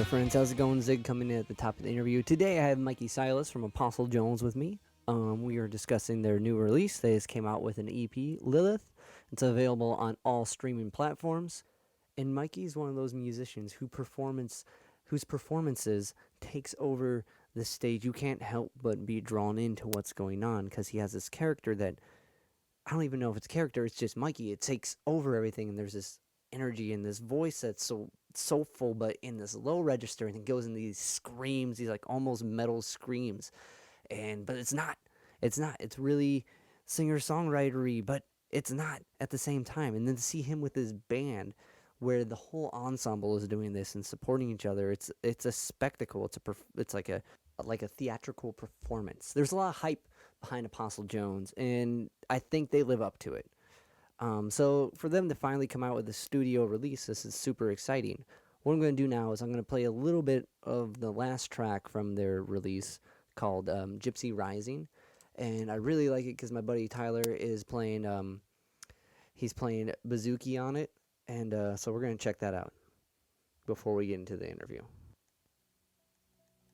friends, how's it going? Zig coming in at the top of the interview. Today I have Mikey Silas from Apostle Jones with me. We are discussing their new release. They just came out with an EP, Lilith. It's available on all streaming platforms. And Mikey's one of those musicians whose performances takes over the stage. You can't help but be drawn into what's going on because he has this character that, I don't even know if it's character, it's just Mikey. It takes over everything, and there's this energy and this voice that's so soulful, but in this low register, and it goes in these screams, these like almost metal screams. But it's really singer-songwritery, but it's not at the same time. And then to see him with his band, where the whole ensemble is doing this and supporting each other, it's a spectacle. It's like a theatrical performance. There's a lot of hype behind Apostle Jones, and I think they live up to it. So for them to finally come out with a studio release, this is super exciting. What I'm going to do now is I'm going to play a little bit of the last track from their release called Gypsy Rising. And I really like it because my buddy Tyler is playing, he's playing bouzouki on it. And so we're going to check that out before we get into the interview.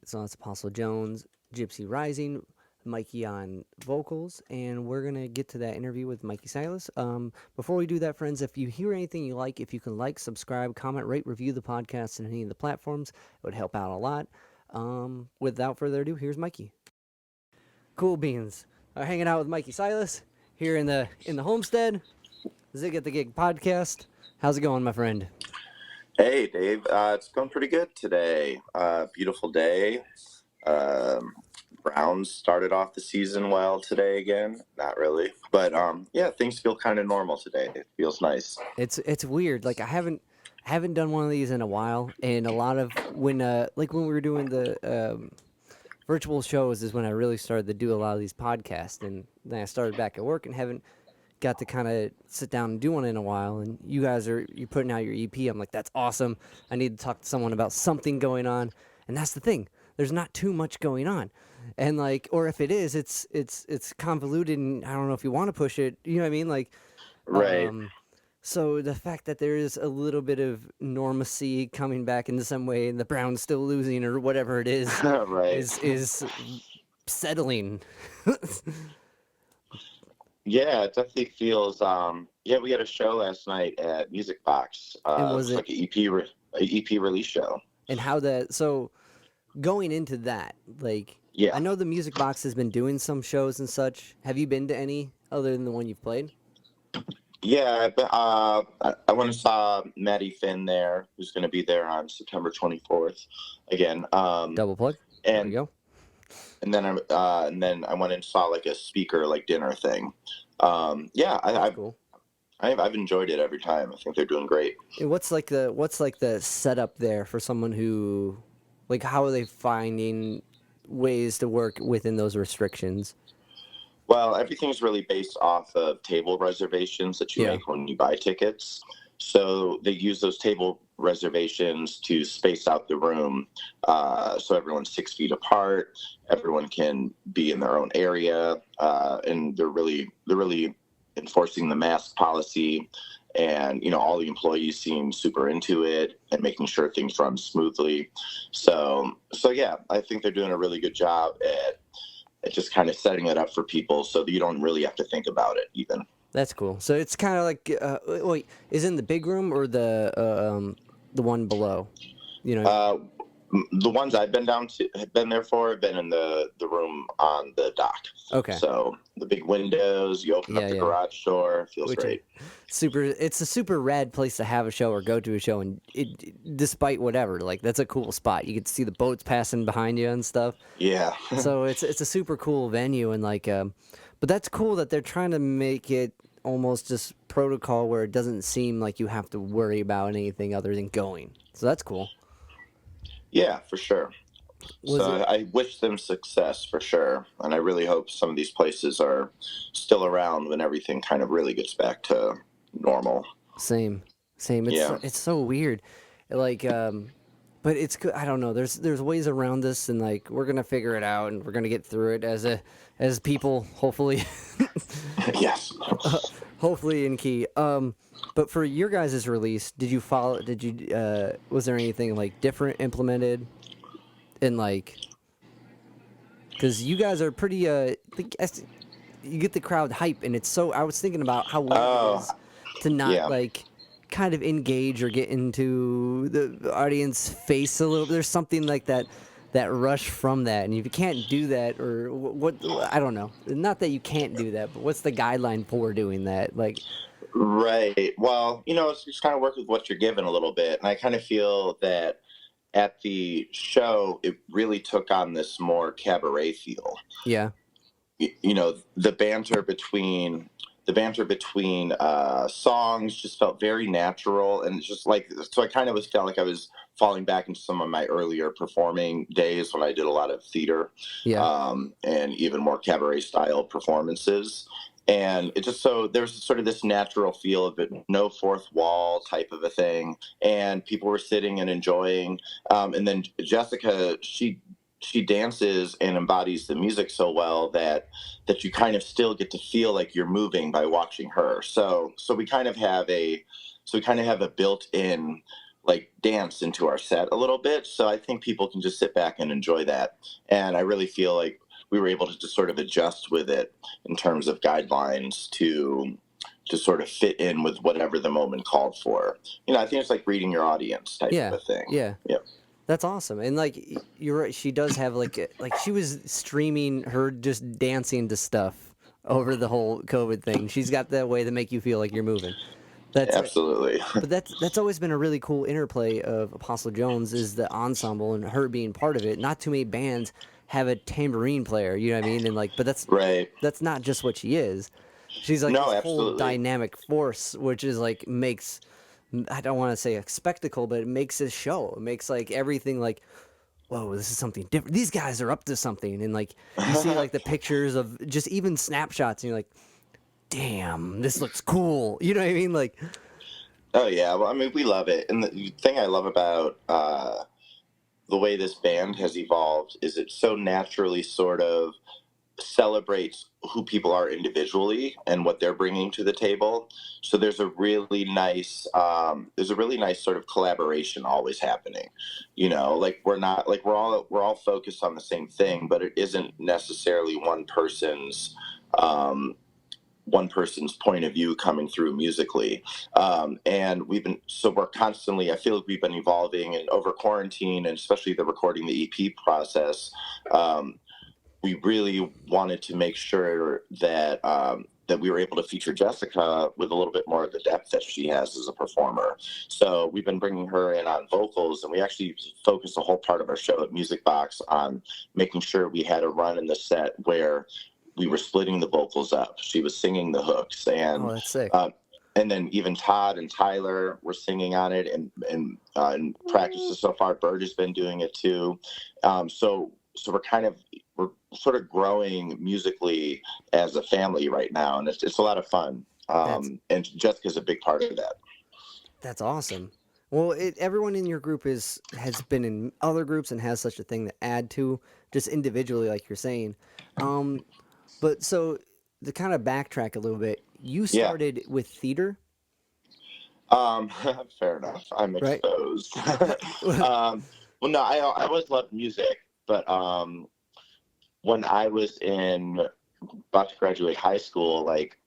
So that's Apostle Jones, Gypsy Rising, Mikey on vocals, and we're going to get to that interview with Mikey Silas. Before we do that, friends, if you hear anything you like, if you can like, subscribe, comment, rate, review the podcast on any of the platforms, it would help out a lot. Without further ado, here's Mikey. Cool beans. Hanging out with Mikey Silas here in the homestead. Zig at the Gig podcast. How's it going, my friend? Hey, Dave. It's going pretty good today. Beautiful day. Browns started off the season well today again. Not really. But, yeah, things feel kind of normal today. It feels nice. It's weird. Like, I haven't done one of these in a while. And a lot of when we were doing the virtual shows is when I really started to do a lot of these podcasts. And then I started back at work and haven't got to kind of sit down and do one in a while. And you're putting out your EP. I'm like, that's awesome. I need to talk to someone about something going on. And that's the thing. There's not too much going on. And like, or if it is, it's convoluted, and I don't know if you want to push it. You know what I mean? Like, Right. So the fact that there is a little bit of normacy coming back into some way, and the Browns still losing or whatever it is, Right. is settling. Yeah, it definitely feels. Yeah, we had a show last night at Music Box. And was it it like an EP release show? And how going into that, like, Yeah. I know the Music Box has been doing some shows and such. Have you been to any other than the one you've played? Yeah, I went and saw Maddie Finn there, who's going to be there on September 24th again. Double plug. And there you go. And then I went and saw like a speaker like dinner thing. Yeah, That's cool. I've enjoyed it every time. I think they're doing great. And what's like the setup there for someone who, like, how are they finding ways to work within those restrictions? Well, everything's really based off of table reservations that you make when you buy tickets. So they use those table reservations to space out the room, so everyone's 6 feet apart. Everyone can be in their own area, and they're really enforcing the mask policy. And all the employees seem super into it and making sure things run smoothly. So yeah, I think they're doing a really good job at just kind of setting it up for people so that you don't really have to think about it even. That's cool. So it's kind of like, wait, is it in the big room or the one below? The ones I've been there for have been in the room on the dock. Okay. So the big windows, you open up the garage door, feels great. It's a super rad place to have a show or go to a show, and despite whatever, like, that's a cool spot. You get to see the boats passing behind you and stuff. Yeah. So it's a super cool venue, and like, but that's cool that they're trying to make it almost just protocol where it doesn't seem like you have to worry about anything other than going. So that's cool. Yeah, for sure. I wish them success for sure. And I really hope some of these places are still around when everything kind of really gets back to normal. Same. It's so weird. Like, but it's good. I don't know. There's ways around this, and like, we're going to figure it out, and we're going to get through it as people, hopefully. Yes. hopefully in key. But for your guys' release, was there anything like different implemented in like, because you guys are pretty, you get the crowd hype, and it's so, I was thinking about how weird it Oh, is to not yeah. like kind of engage or get into the audience face a little bit. There's something like that rush from that, and if you can't do that, or what, I don't know, not that you can't do that, but what's the guideline for doing that? Like, Right. Well, it's just kind of work with what you're given a little bit. And I kind of feel that at the show, it really took on this more cabaret feel. yeah, The banter between songs just felt very natural, and it's just like, so I kind of felt like I was falling back into some of my earlier performing days when I did a lot of theater, yeah, and even more cabaret style performances. And it just, so there's sort of this natural feel of it, no fourth wall type of a thing, and people were sitting and enjoying. And then Jessica, she dances and embodies the music so well that you kind of still get to feel like you're moving by watching her. So we kind of have a built-in like dance into our set a little bit. So I think people can just sit back and enjoy that. And I really feel like we were able to just sort of adjust with it in terms of guidelines to sort of fit in with whatever the moment called for. I think it's like reading your audience type yeah, of a thing. yeah. Yeah. That's awesome. And like you're right, she does have like she was streaming her just dancing to stuff over the whole COVID thing. She's got that way to make you feel like you're moving. That's Absolutely. But that's always been a really cool interplay of Apostle Jones, is the ensemble and her being part of it. Not too many bands have a tambourine player, you know what I mean? And like, but Right. that's not just what she is. She's like No, this whole absolutely. dynamic force, which is like makes, I don't want to say a spectacle, but it makes a show. It makes like everything like, whoa, this is something different. These guys are up to something. And like you see like the pictures of just even snapshots, and you're like, damn, this looks cool. You know what I mean? Like, Oh yeah, well, I mean, we love it, and the thing I love about the way this band has evolved is it so naturally sort of celebrates who people are individually and what they're bringing to the table. So there's a really nice sort of collaboration always happening. Like we're all focused on the same thing, but it isn't necessarily one person's point of view coming through musically. And we're constantly, I feel like we've been evolving, and over quarantine, and especially the recording the EP process, we really wanted to make sure that we were able to feature Jessica with a little bit more of the depth that she has as a performer. So we've been bringing her in on vocals, and we actually focused a whole part of our show at Music Box on making sure we had a run in the set where we were splitting the vocals up. She was singing the hooks, and oh, that's sick. and then even Todd and Tyler were singing on it, and in practices so far, Bird has been doing it too. So we're sort of growing musically as a family right now, and it's a lot of fun. And Jessica's a big part of that. That's awesome. Well, everyone in your group has been in other groups and has such a thing to add to, just individually, like you're saying. But so to kind of backtrack a little bit, you Yeah. started with theater, Fair enough. I'm right? exposed. Well, no, I always loved music, but when I was about to graduate high school, like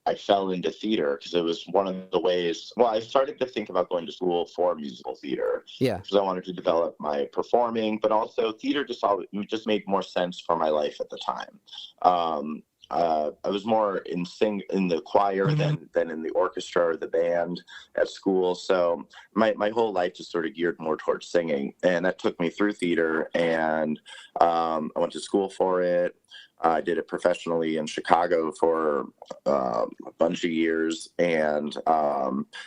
I fell into theater because it was one of the ways. Well, I started to think about going to school for musical theater. Yeah. Because I wanted to develop my performing, but also theater just made more sense for my life at the time. I was more in the choir than in the orchestra or the band at school. So my whole life just sort of geared more towards singing, and that took me through theater. And I went to school for it. I did it professionally in Chicago for a bunch of years, and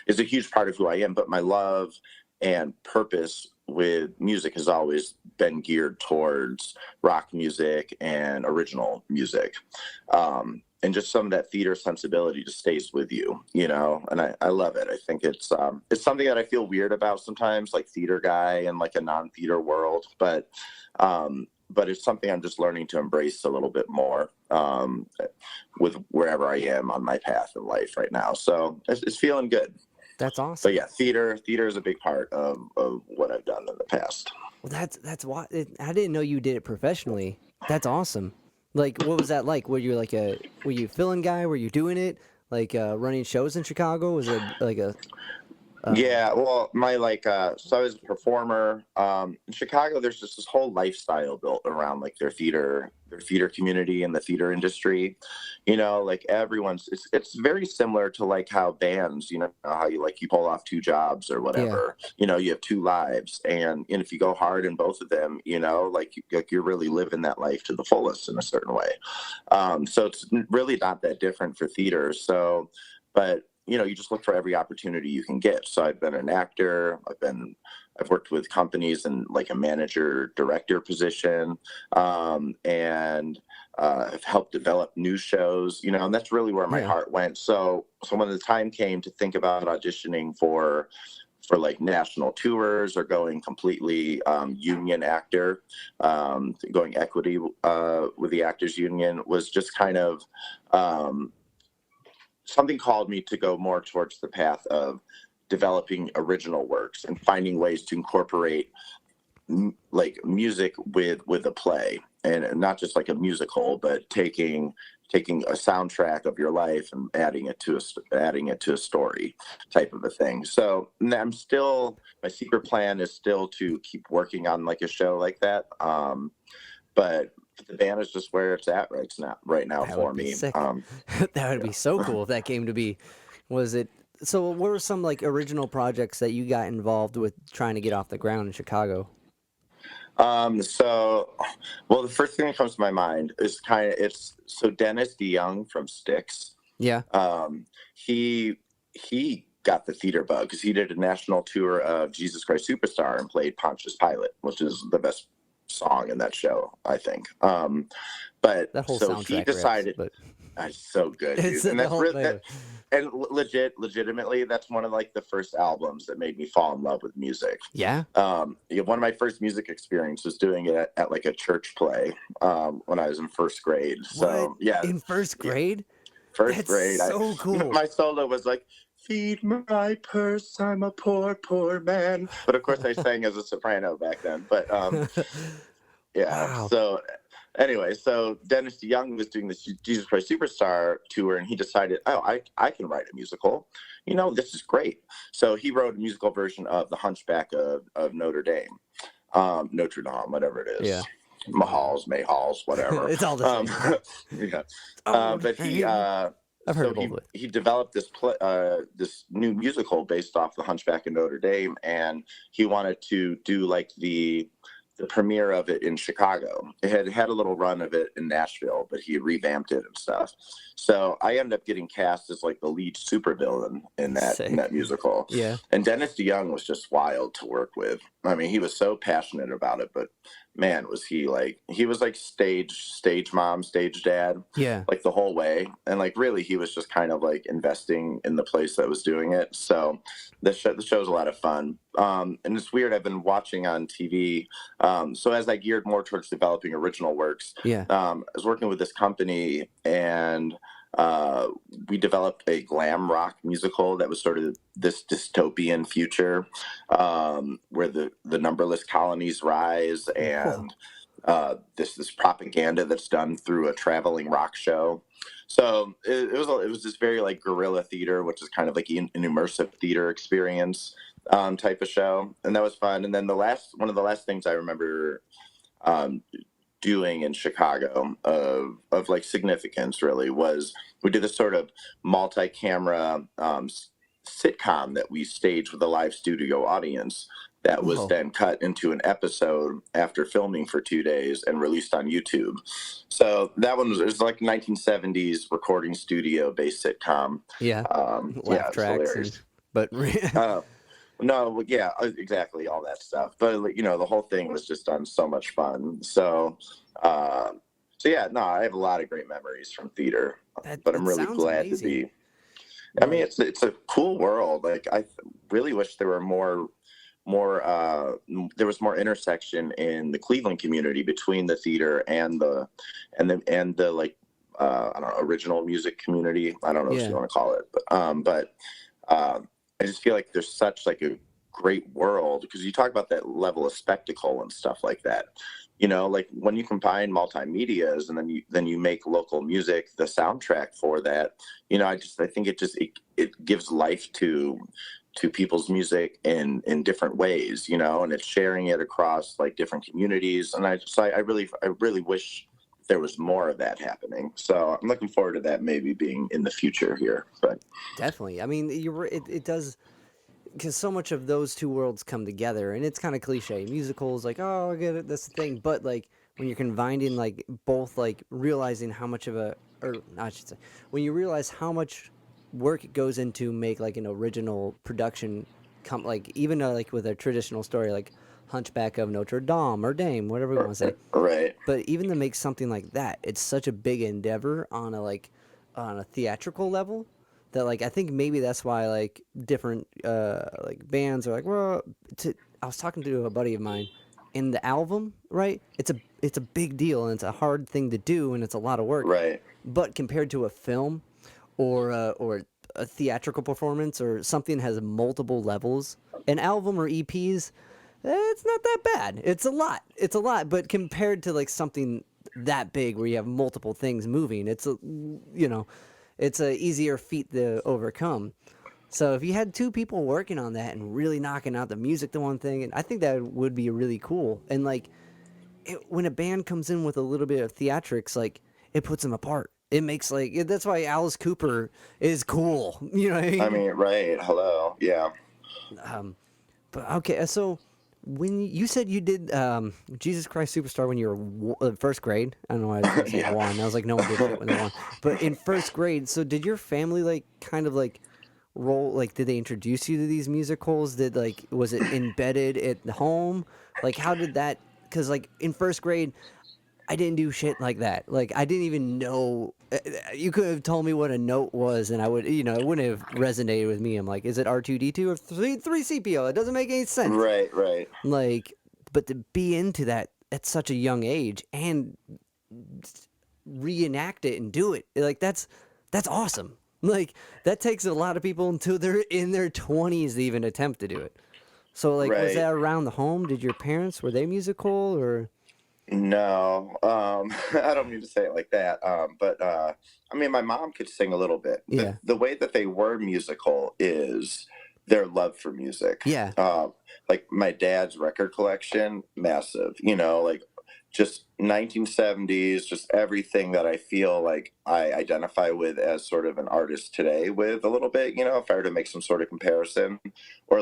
it's a huge part of who I am. But my love and purpose with music has always been geared towards rock music and original music. And just some of that theater sensibility just stays with you, and I love it. I think it's something that I feel weird about sometimes, like theater guy and like a non-theater world. But but it's something I'm just learning to embrace a little bit more with wherever I am on my path in life right now. So it's feeling good. That's awesome. But yeah, theater is a big part of what I've done in the past. Well, that's why I didn't know you did it professionally. That's awesome. Like, what was that like? Were you like were you a fill-in guy? Were you doing it like running shows in Chicago? Was it like a Yeah, well, my so I was a performer. In Chicago, there's just this whole lifestyle built around like their theater community and the theater industry. Like it's very similar to like how bands, how you pull off two jobs or whatever. You have two lives, and if you go hard in both of them, you're really living that life to the fullest in a certain way. So it's really not that different for theater. So, but you just look for every opportunity you can get. So I've been an actor. I've worked with companies in like a manager director position, and have helped develop new shows, and that's really where my heart went. So when the time came to think about auditioning for like national tours or going completely union actor, going equity with the Actors Union was just kind of, something called me to go more towards the path of developing original works and finding ways to incorporate like music with a play, and not just like a musical, but taking a soundtrack of your life and adding it to a story type of a thing. So my secret plan is still to keep working on like a show like that. But the band is just where it's at right now that for would be me. sick. That would be so cool if that came to be. Was it? So what were some like original projects that you got involved with trying to get off the ground in Chicago? So, well, the first thing that comes to my mind is Dennis DeYoung from Styx. Yeah. He got the theater bug because he did a national tour of Jesus Christ Superstar and played Pontius Pilate, which is the best song in that show, I think. But that whole so soundtrack he decided, it's so good, dude. And that's really legitimately, that's one of like the first albums that made me fall in love with music. Yeah. One of my first music experiences was doing it at like a church play when I was in first grade. So yeah, in first grade. First grade. So cool. My solo was like, "Feed my purse, I'm a poor, poor man." But of course, I sang as a soprano back then. But yeah. Wow. So anyway, so Dennis DeYoung was doing this Jesus Christ Superstar tour, and he decided, I can write a musical. This is great. So he wrote a musical version of The Hunchback of Notre Dame, whatever it is. Yeah. Mahals, whatever. It's all the same. Yeah. But I've heard of it. He developed this new musical based off The Hunchback of Notre Dame, and he wanted to do like the premiere of it in Chicago. It had a little run of it in Nashville, but he revamped it and stuff. So I ended up getting cast as like the lead supervillain in that musical. Yeah. And Dennis DeYoung was just wild to work with. I mean, he was so passionate about it, but man, he was like stage mom, stage dad. Yeah. Like the whole way. And like really he was just kind of like investing in the place that was doing it. So the show's a lot of fun. And it's weird, I've been watching on TV. So as I geared more towards developing original works, I was working with this company, and we developed a glam rock musical that was sort of this dystopian future where the numberless colonies rise, and this propaganda that's done through a traveling rock show. So it was this very like guerrilla theater, which is kind of like an immersive theater experience type of show, and that was fun. And then one of the last things I remember doing in Chicago of like significance really was we did this sort of multi-camera sitcom that we staged with a live studio audience that was then cut into an episode after filming for 2 days and released on YouTube. So that one was like 1970s recording studio based sitcom. Yeah. Laugh tracks. No, yeah, exactly, all that stuff. But the whole thing was just done so much fun. So, yeah, no, I have a lot of great memories from theater. But I'm really glad to be. I mean, it's a cool world. Like I really wish there were more there was more intersection in the Cleveland community between the theater and the like I don't know, original music community. I don't know what you Yeah. want to call it, but I just feel like there's such like a great world, because you talk about that level of spectacle and stuff like that. Like when you combine multimedias and then you make local music the soundtrack for that. I think it gives life to people's music in different ways, and it's sharing it across like different communities. And I really wish there was more of that happening. So I'm looking forward to that maybe being in the future here. But Definitely. I mean, it does, because so much of those two worlds come together, and it's kind of cliche. Musicals, like, oh, I get it, that's the thing. But like when you're combining like both, like realizing how much of or I should say, when you realize how much work it goes into make like an original production, like even like with a traditional story like Hunchback of Notre Dame or Dame, whatever we want to say. right, But even to make something like that, it's such a big endeavor on a theatrical level that like I think maybe that's why like different like bands are like, well, I was talking to a buddy of mine in the album, right? It's a big deal and it's a hard thing to do and it's a lot of work. right, But compared to a film or a theatrical performance or something that has multiple levels, an album or EPs, it's not that bad. It's a lot. It's a lot, but compared to like something that big where you have multiple things moving, it's a easier feat to overcome. So if you had two people working on that and really knocking out the music to one thing, and I think that would be really cool. And like when a band comes in with a little bit of theatrics, like it puts them apart. It makes like that's why Alice Cooper is cool. You know what I I mean? mean, right, hello, yeah. But okay, so when you said you did Jesus Christ Superstar when you were first grade, I don't know why I was gonna say Yeah. one. I was like, no one did shit when they won. But in first grade, so did your family like kind of like roll? Like, did they introduce you to these musicals? Was it embedded at home? Like, how did that? Because like in first grade, I didn't do shit like that. Like I didn't even know. You could have told me what a note was, and I would, it wouldn't have resonated with me. I'm like, is it R2D2 or three CPO? It doesn't make any sense. Right. Like, but to be into that at such a young age and reenact it and do it, like that's awesome. Like that takes a lot of people until they're in their 20s to even attempt to do it. So like, was Right. that around the home? Did your parents, were they musical or? No, I don't mean to say it like that. But I mean, my mom could sing a little bit. The Yeah. the way that they were musical is their love for music. Yeah. Like my dad's record collection, massive. Like just 1970s, just everything that I feel like I identify with as sort of an artist today with a little bit. If I were to make some sort of comparison, or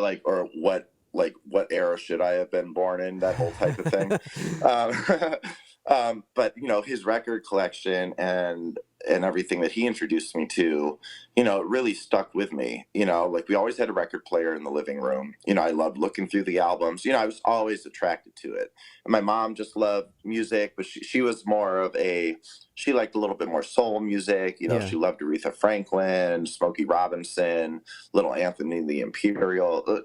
what era should I have been born in, that whole type of thing. um, but his record collection and everything that he introduced me to, it really stuck with me. Like we always had a record player in the living room. I loved looking through the albums. I was always attracted to it. And my mom just loved music, but she was more of she liked a little bit more soul music. Yeah. She loved Aretha Franklin, Smokey Robinson, Little Anthony the Imperial,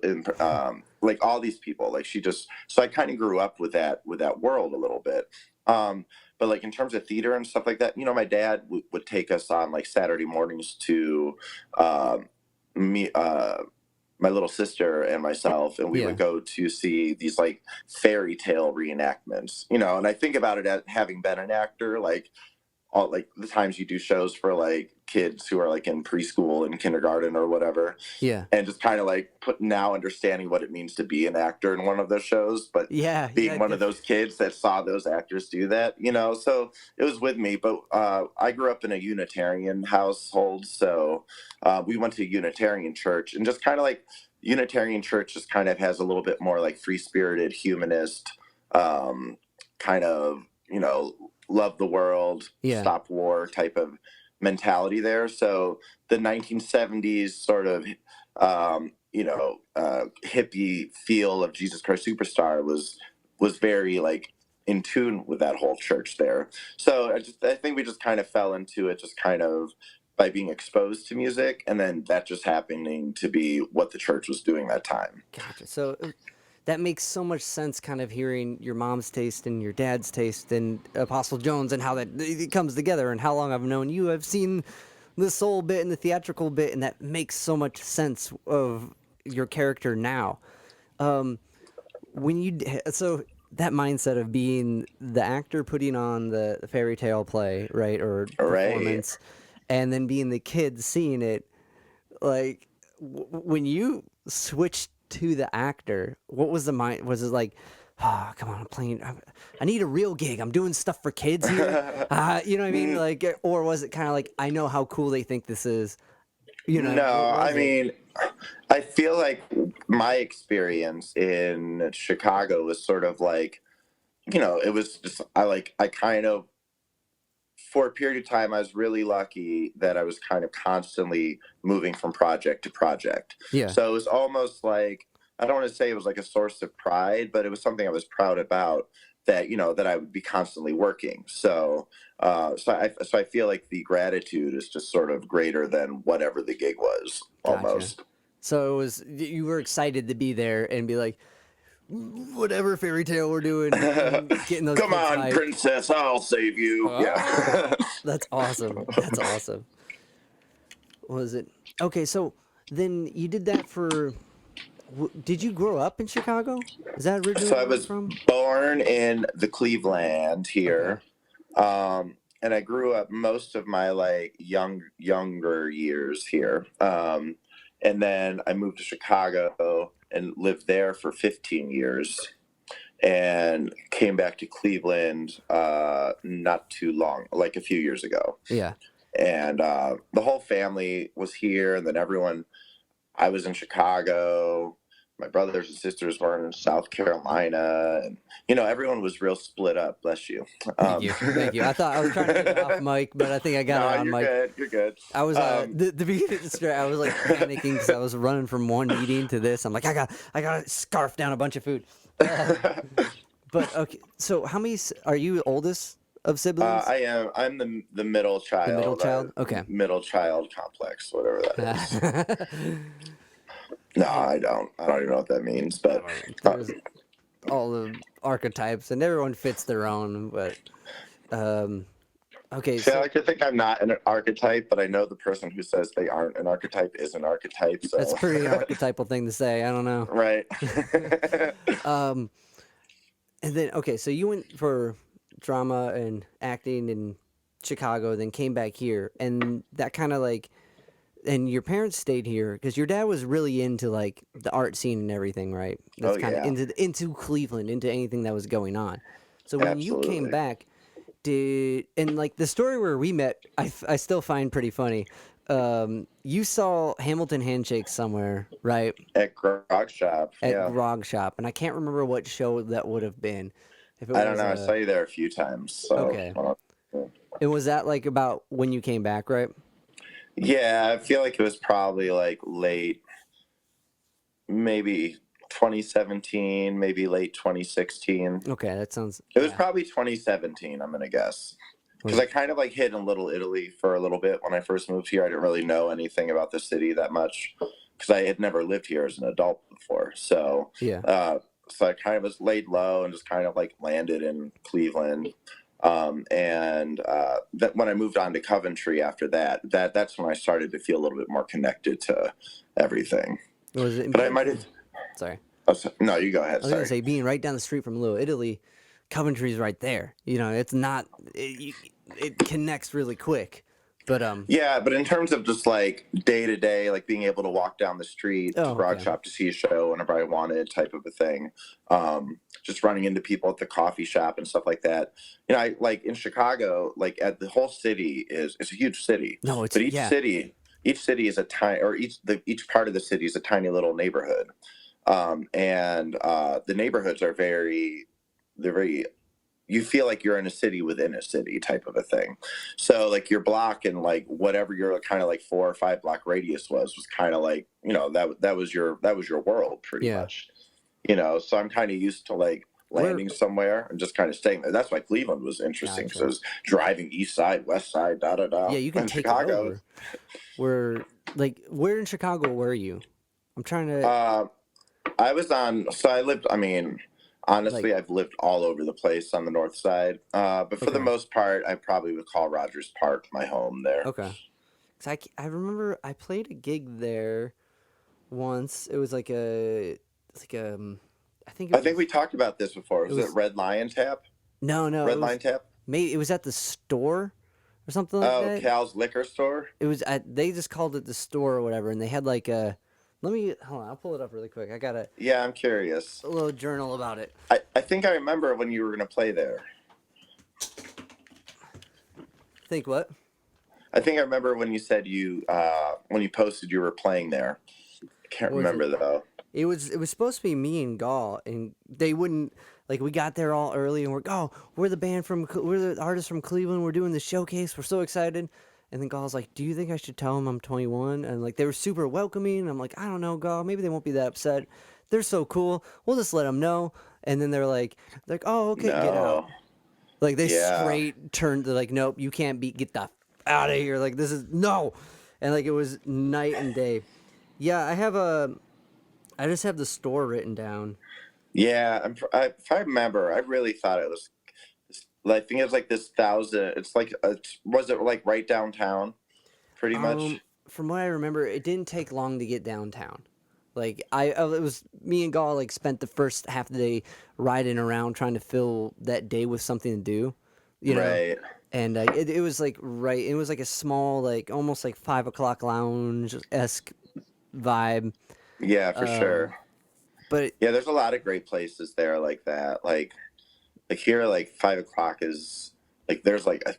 like all these people. Like so I kind of grew up with that world a little bit. But like in terms of theater and stuff like that, my dad would take us on like Saturday mornings to me, my little sister and myself, and we Yeah. would go to see these like fairy tale reenactments. And I think about it as having been an actor, like all like the times you do shows for like kids who are like in preschool and kindergarten or whatever, Yeah. and just kind of like now understanding what it means to be an actor in one of those shows, but Yeah. being one of those kids that saw those actors do that, so it was with me. But I grew up in a Unitarian household, so we went to a Unitarian church, and just kind of like Unitarian church just kind of has a little bit more like free-spirited humanist kind of, love the world, Yeah. stop war type of mentality there. So the 1970s sort of, hippie feel of Jesus Christ Superstar was very like in tune with that whole church there. So I think we just kind of fell into it, just kind of by being exposed to music, and then that just happening to be what the church was doing that time. Gotcha. So that makes so much sense, kind of hearing your mom's taste and your dad's taste and Apostle Jones and how that it comes together and how long I've known you. I've seen the soul bit and the theatrical bit, and that makes so much sense of your character now. When you so that mindset of being the actor putting on the fairy tale play, right, or Right. performance, and then being the kid seeing it, like when you switched to the actor, what was the mind? Was it like, oh, come on, I'm playing. I need a real gig. I'm doing stuff for kids here. You know what I mean? Like, or was it kind of like, I know how cool they think this is. You know, No, what was I mean, I feel like my experience in Chicago was sort of like, it was just, I kind of, for a period of time, I was really lucky that I was kind of constantly moving from project to project. Yeah. So it was almost like, I don't want to say it was like a source of pride, but it was something I was proud about, that, that I would be constantly working. So, I feel like the gratitude is just sort of greater than whatever the gig was, almost. Gotcha. So it was, you were excited to be there and be like, whatever fairy tale we're doing, and getting those Come kids on, hyped. princess, I'll save you. Yeah. That's awesome. That's awesome. Was it okay? So then you did that for. Did you grow up in Chicago? Is that originally So I where you're was from? born in the Cleveland here. And I grew up most of my younger years here. And then I moved to Chicago and lived there for 15 years and came back to Cleveland not too long, like a few years ago. Yeah. And the whole family was here, and then I was in Chicago. My brothers and sisters were in South Carolina, and everyone was real split up. Bless you. Thank you. Thank you. I thought I was trying to get it off mic, but I think I got it on you're mic. good. You're good. I was the beginning of the story. I was like panicking because I was running from one meeting to this. I'm like, I got to scarf down a bunch of food. But okay, so how many are you oldest of siblings? I am. I'm the middle child. The middle child. Okay. Middle child complex, whatever that is. No, I don't even know what that means, but there's all the archetypes, and everyone fits their own. But okay, see, so I like to think I'm not an archetype, but I know the person who says they aren't an archetype is an archetype. So that's a pretty archetypal thing to say. I don't know. Right. And then okay, so you went for drama and acting in Chicago, then came back here, and that kind of like. And your parents stayed here because your dad was really into like the art scene and everything, right? That's kind of into Cleveland, into anything that was going on. So when you came back, and like the story where we met, I still find pretty funny. You saw Hamilton Handshake somewhere, right? At Grog Shop. At Grog Shop, and I can't remember what show that would have been. If it I don't know. I saw you there a few times. So. Okay. And was that like about when you came back, right? Yeah, I feel like it was probably like late, maybe 2017, maybe late 2016. Okay, that sounds. It was probably 2017, I'm going to guess. Because I kind of like hid in Little Italy for a little bit when I first moved here. I didn't really know anything about the city that much because I had never lived here as an adult before. So, yeah. So I kind of was laid low and just kind of like landed in Cleveland. That when I moved on to Coventry after that's when I started to feel a little bit more connected to everything. Was it? But I might have. Sorry. No, you go ahead. I was gonna say, being right down the street from Little Italy, Coventry's right there. It's not. It connects really quick. But yeah, but in terms of just like day to day, like being able to walk down the street to Grog Shop to see a show whenever I wanted, type of a thing. Just running into people at the coffee shop and stuff like that. I like in Chicago, like the whole city it's a huge city. No, it's but each city is a tiny, or each part of the city is a tiny little neighborhood. The neighborhoods are very you feel like you're in a city within a city type of a thing. So like your block and like whatever your kind of like 4 or 5 block radius was kind of like, that was your world pretty much, so I'm kind of used to like landing somewhere and just kind of staying there. That's why Cleveland was interesting. So I was driving east side, west side, Yeah, you can take Chicago. Where in Chicago were you? I'm trying to. I mean, honestly, Like, I've lived all over the place on the north side. But for the okay, most part, I probably would call Rogers Park my home there. okay. 'Cause I remember I played a gig there once. It was like it's like I think it I think we was talked about this before. it Was it was Red Lion Tap? no, Red it was Lion Tap? maybe it was at the store or something like Oh, that. Cal's Liquor Store? It was at they just called it the store or whatever, and they had like a. Let me hold on. I'll pull it up really quick. I got Yeah, I'm curious. a little journal about it. I think I remember when you were going to play there. Think what? I think I remember when you said when you posted you were playing there. I can't What was remember it? though. It was supposed to be me and Gaul, and they wouldn't like. We got there all early, and we're the band we're the artists from Cleveland. We're doing the showcase. We're so excited. And then Gaul's like, "Do you think I should tell them I'm 21?" And like they were super welcoming. I'm like, "I don't know, Gaul. Maybe they won't be that upset. They're so cool. We'll just let them know." And then they're like, "Oh, okay, get out." No. Like they Yeah. straight turned to like, "Nope, you can't get the out of here." Like this is no, and like it was night and day. Yeah, I just have the store written down. Yeah, if I remember, I really thought it was. I think it was like this thousand. It's like, was it like right downtown, pretty much? From what I remember, it didn't take long to get downtown. Like it was me and Gaul like spent the first half of the day riding around trying to fill that day with something to do, you know. Right. And it was like right. It was like a small like almost like 5 o'clock lounge esque vibe. Yeah, for Um, sure. but Yeah, there's a lot of great places there like that. Like here, like 5 o'clock is like there's like a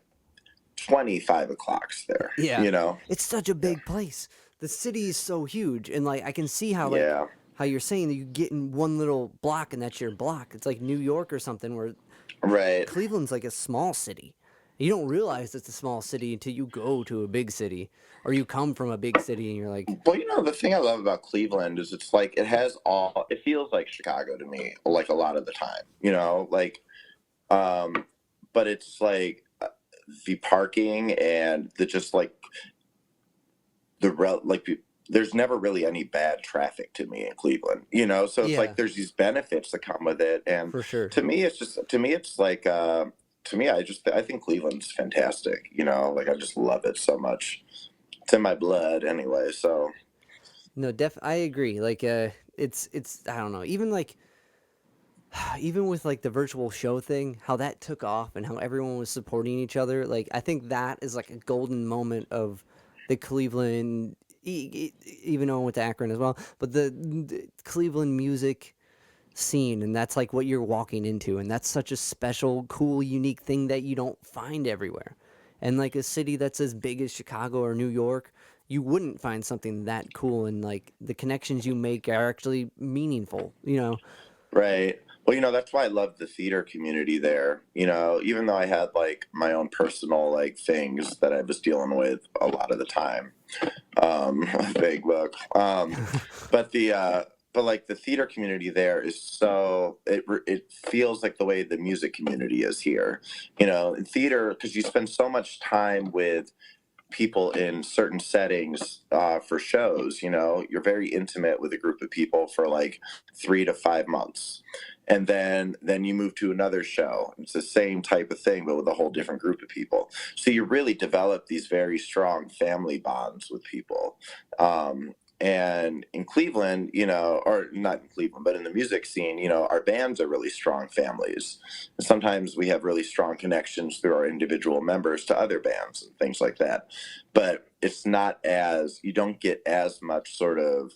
25 o'clocks there. yeah, You know? it's such a big place. The city is so huge, and like I can see how like Yeah. how you're saying that you get in one little block and that's your block. It's like New York or something where Right. Cleveland's like a small city. You don't realize it's a small city until you go to a big city or you come from a big city and you're like, Well, the thing I love about Cleveland is it's like it feels like Chicago to me, like a lot of the time, um, but it's like the parking and the just like there's never really any bad traffic to me in Cleveland, so it's yeah, like there's these benefits that come with it. And for sure. to me, it's like, to me, I think Cleveland's fantastic, like I just love it so much. It's in my blood anyway. So No, I agree. Like it's I don't know. Even like even with like the virtual show thing, how that took off and how everyone was supporting each other, like I think that is like a golden moment of the Cleveland, even though I went to Akron as well, but the Cleveland music scene, and that's like what you're walking into, and that's such a special, cool, unique thing that you don't find everywhere. And like a city that's as big as Chicago or New York, you wouldn't find something that cool, and like the connections you make are actually meaningful, you know? right. Well, that's why I love the theater community there. Even though I had like my own personal like things that I was dealing with a lot of the time. Big book. But like the theater community there is it feels like the way the music community is here. In theater, because you spend so much time with people in certain settings for shows. You're very intimate with a group of people for like 3 to 5 months, and then you move to another show. It's the same type of thing but with a whole different group of people, so you really develop these very strong family bonds with people. And in Cleveland, or not in Cleveland, but in the music scene, our bands are really strong families. And sometimes we have really strong connections through our individual members to other bands and things like that. But you don't get as much sort of,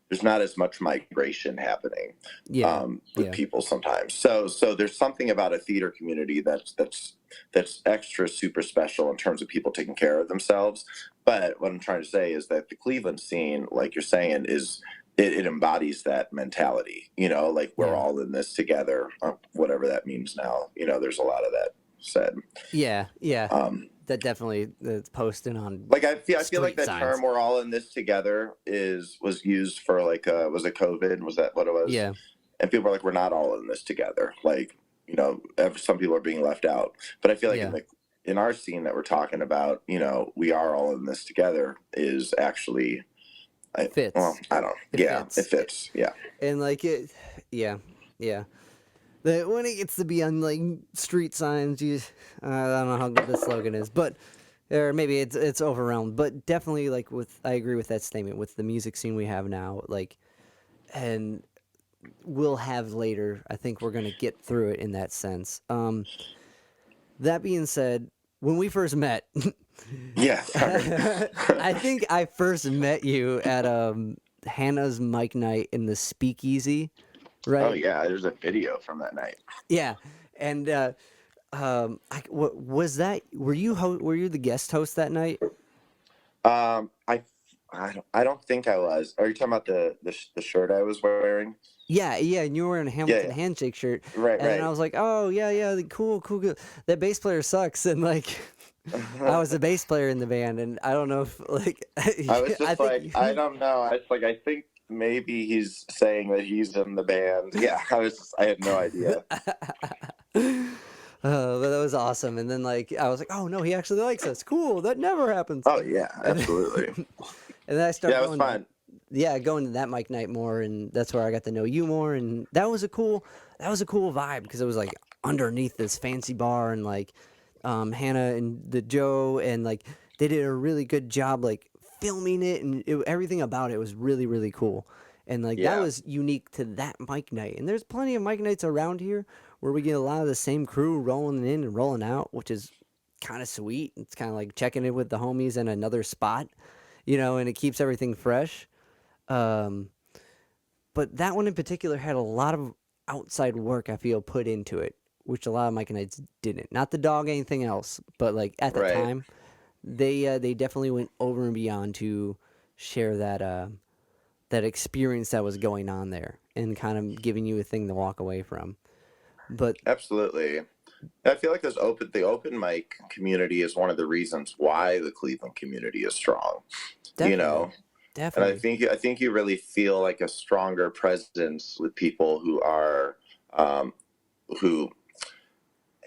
there's not as much migration happening Yeah, with yeah, people sometimes. So there's something about a theater community that's extra super special in terms of people taking care of themselves. But what I'm trying to say is that the Cleveland scene, like you're saying, it embodies that mentality. Like we're yeah, all in this together, whatever that means now. There's a lot of that said. yeah. Um, That definitely that's posted on like I feel like street that term signs. "we're all in this together" was used for like was it COVID? Was that what it was? Yeah, And people are like, "We're not all in this together." Like some people are being left out. But I feel like yeah, in our scene that we're talking about, we are all in this together is actually fits. I don't. It Yeah, fits. it fits. Yeah. And like it, yeah, yeah. That when it gets to be on like street signs, I don't know how good the slogan is, but or maybe it's overwhelmed. But definitely, like I agree with that statement. With the music scene we have now, like, and we'll have later. I think we're gonna get through it in that sense. That being said, when we first met, Yeah. Sorry. I think I first met you at Hannah's Mike night in the Speakeasy, right? Oh yeah, there's a video from that night. Yeah, and what was that? Were you the guest host that night? Um, I, I don't think I was. Are you talking about the shirt I was wearing? Yeah, yeah, and you were wearing a Yeah, Hamilton yeah. handshake shirt, Right, and then I right. was like, oh yeah, yeah, cool, cool, cool. That bass player sucks, and like, I was a bass player in the band, and I don't know if like, I was I just think. like, I don't know. I think maybe he's saying that he's in the band. Yeah, I had no idea. But that was awesome. And then like I was like, oh no, he actually likes us. Cool. That never happens. Oh yeah, And absolutely. then, and then I started Yeah, it was going, fun. yeah, going to that Mike night more, and that's where I got to know you more. And that was a cool vibe because it was like underneath this fancy bar, and like Hannah and the Joe, and like they did a really good job like filming it, and everything about it was really really cool. And like that Yeah, was unique to that Mike night. And there's plenty of Mike nights around here where we get a lot of the same crew rolling in and rolling out, which is kind of sweet. It's kind of like checking in with the homies in another spot, and it keeps everything fresh. Um, but that one in particular had a lot of outside work I feel put into it, which a lot of Mike nights didn't. Not the dog, anything else, but like at the right. time, they definitely went over and beyond to share that experience that was going on there and kind of giving you a thing to walk away from. But Absolutely. I feel like the open mic community is one of the reasons why the Cleveland community is strong. You definitely, know, and definitely, I think you really feel like a stronger presence with people who are who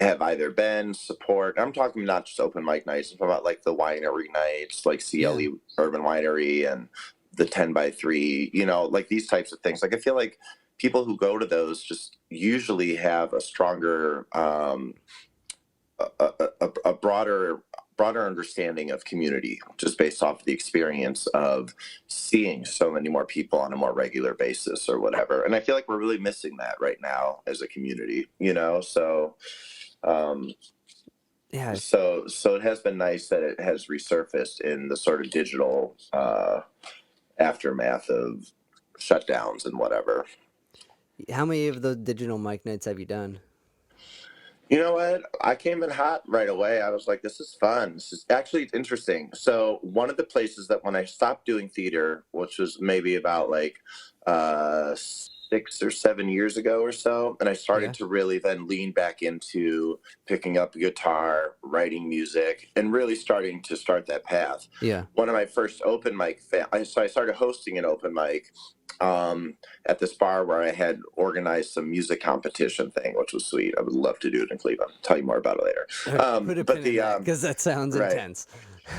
have either been support. I'm talking not just open mic nights. I'm talking about like the winery nights, like yeah, CLE Urban Winery and the 10x3. Like these types of things. Like I feel like people who go to those just usually have a stronger, a broader understanding of community, just based off the experience of seeing so many more people on a more regular basis or whatever. And I feel like we're really missing that right now as a community. Um, yeah. so it has been nice that it has resurfaced in the sort of digital aftermath of shutdowns and whatever. How many of the digital mic nights have you done? You know what? I came in hot right away. I was like, this is fun. This is actually interesting. So one of the places that when I stopped doing theater, which was maybe about like 6 or 7 years ago or so, and I started Yeah, to really then lean back into picking up a guitar, writing music, and really start that path. yeah. One of my first open mic, so I started hosting an open mic at this bar where I had organized some music competition thing, which was sweet. I would love to do it in Cleveland. I'll tell you more about it later. Put a But pin in the that because that sounds right, intense.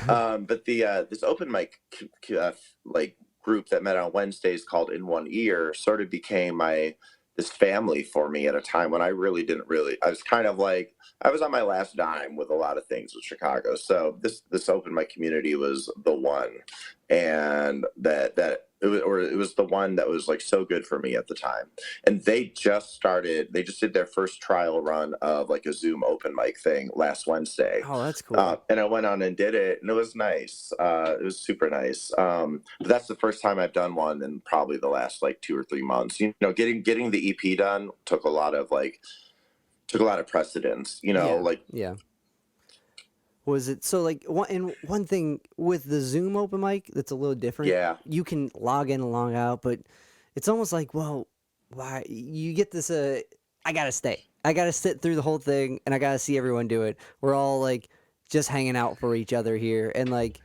but the this open mic like group that met on Wednesdays called In One Ear sort of became this family for me at a time when I really didn't really. I was kind of like I was on my last dime with a lot of things with Chicago. So this open mic community was the one, and it was the one that was like so good for me at the time. And they just did their first trial run of like a Zoom open mic thing last Wednesday. Oh, that's cool. And I went on and did it, and it was nice. It was super nice. But that's the first time I've done one in probably the last like 2 or 3 months. Getting the EP done took a lot of precedence. Yeah, Like yeah. Was it so like one thing with the Zoom open mic that's a little different? yeah, You can log in and log out, but it's almost like, well, why you get this? I gotta stay. I gotta sit through the whole thing, and I gotta see everyone do it. We're all like just hanging out for each other here, and like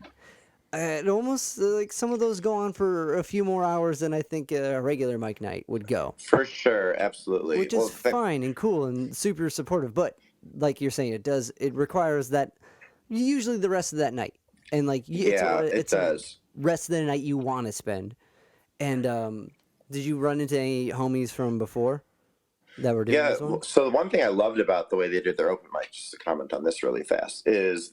it almost like some of those go on for a few more hours than I think a regular mic night would go, for sure, absolutely. which is fine and cool and super supportive. But like you're saying, it requires that usually the rest of that night, and like yeah, it it's does. rest of the night you want to spend. And did you run into any homies from before that were doing Yeah. this one? So the one thing I loved about the way they did their open mic, just to comment on this really fast, is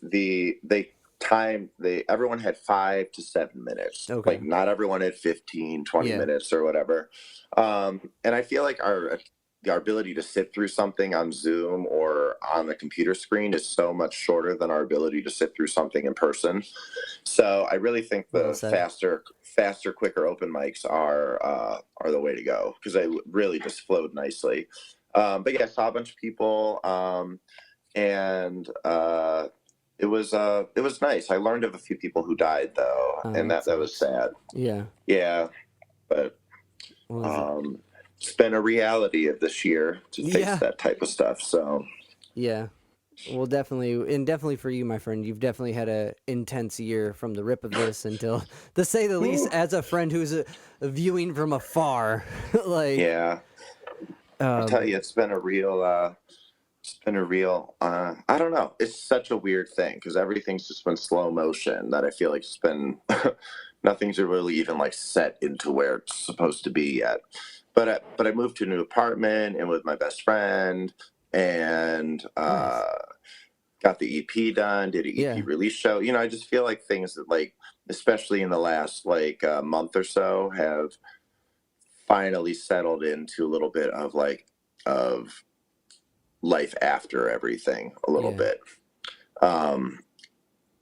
everyone had 5 to 7 minutes. Okay. Like not everyone had 15, 20 Yeah. minutes or whatever. And I feel like our ability to sit through something on Zoom or on the computer screen is so much shorter than our ability to sit through something in person. So I really think Well the said. faster, quicker open mics are the way to go, because they really just flowed nicely. But yeah, I saw a bunch of people, and it was nice. I learned of a few people who died though, and that was sad. Yeah. Yeah, but it's been a reality of this year to face that type of stuff. So yeah. Well, definitely for you, my friend, you've definitely had a intense year from the rip of this until, to say the least, as a friend who's viewing from afar. Like, yeah, I'll tell you, it's been a real, I don't know. It's such a weird thing because everything's just been slow motion that I feel like it's been, nothing's really even like set into where it's supposed to be yet. But I moved to a new apartment and with my best friend, and nice. got the EP done, did an EP release show. You know, I just feel like things that, like, especially in the last like month or so, have finally settled into a little bit of life after everything a little bit.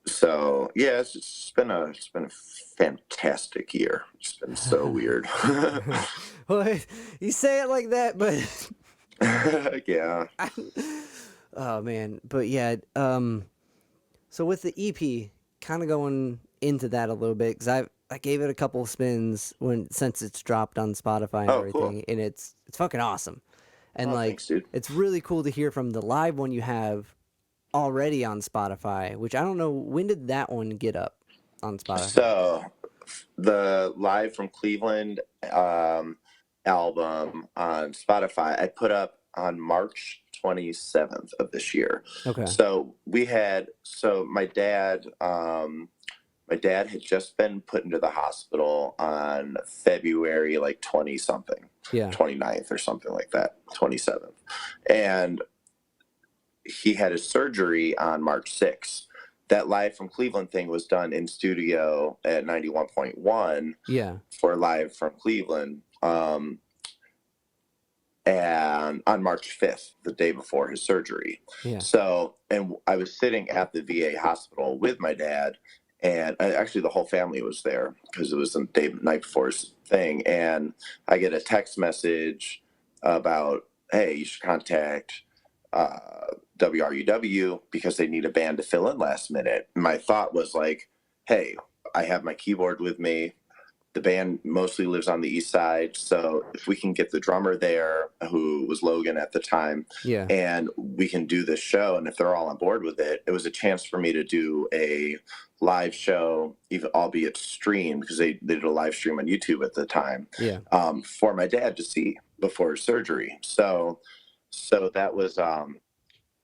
So yeah, it's been a fantastic year. It's been so weird. Well, you say it like that, but yeah. Oh man, but yeah. So with the EP, kind of going into that a little bit, because I gave it a couple of spins since it's dropped on Spotify and everything, cool. and it's fucking awesome. And thanks, dude. it's really cool to hear from the live one you have already on Spotify, which I don't know, when did that one get up on Spotify? So the Live from Cleveland album on Spotify, I put up on March 27th of this year. Okay. So my dad had just been put into the hospital on February like 20 something. Yeah. 29th or something like that, 27th. And he had his surgery on March 6th. That Live from Cleveland thing was done in studio at 91.1 for Live from Cleveland. And on March 5th, the day before his surgery. Yeah. So, and I was sitting at the VA hospital with my dad, and actually the whole family was there because it was the night before his thing. And I get a text message about, hey, you should contact WRUW because they need a band to fill in last minute. And my thought was like, hey, I have my keyboard with me. The band mostly lives on the east side, so if we can get the drummer there, who was Logan at the time, and we can do this show, and if they're all on board with it, it was a chance for me to do a live show, even albeit stream, because they did a live stream on YouTube at the time, for my dad to see before his surgery. So that was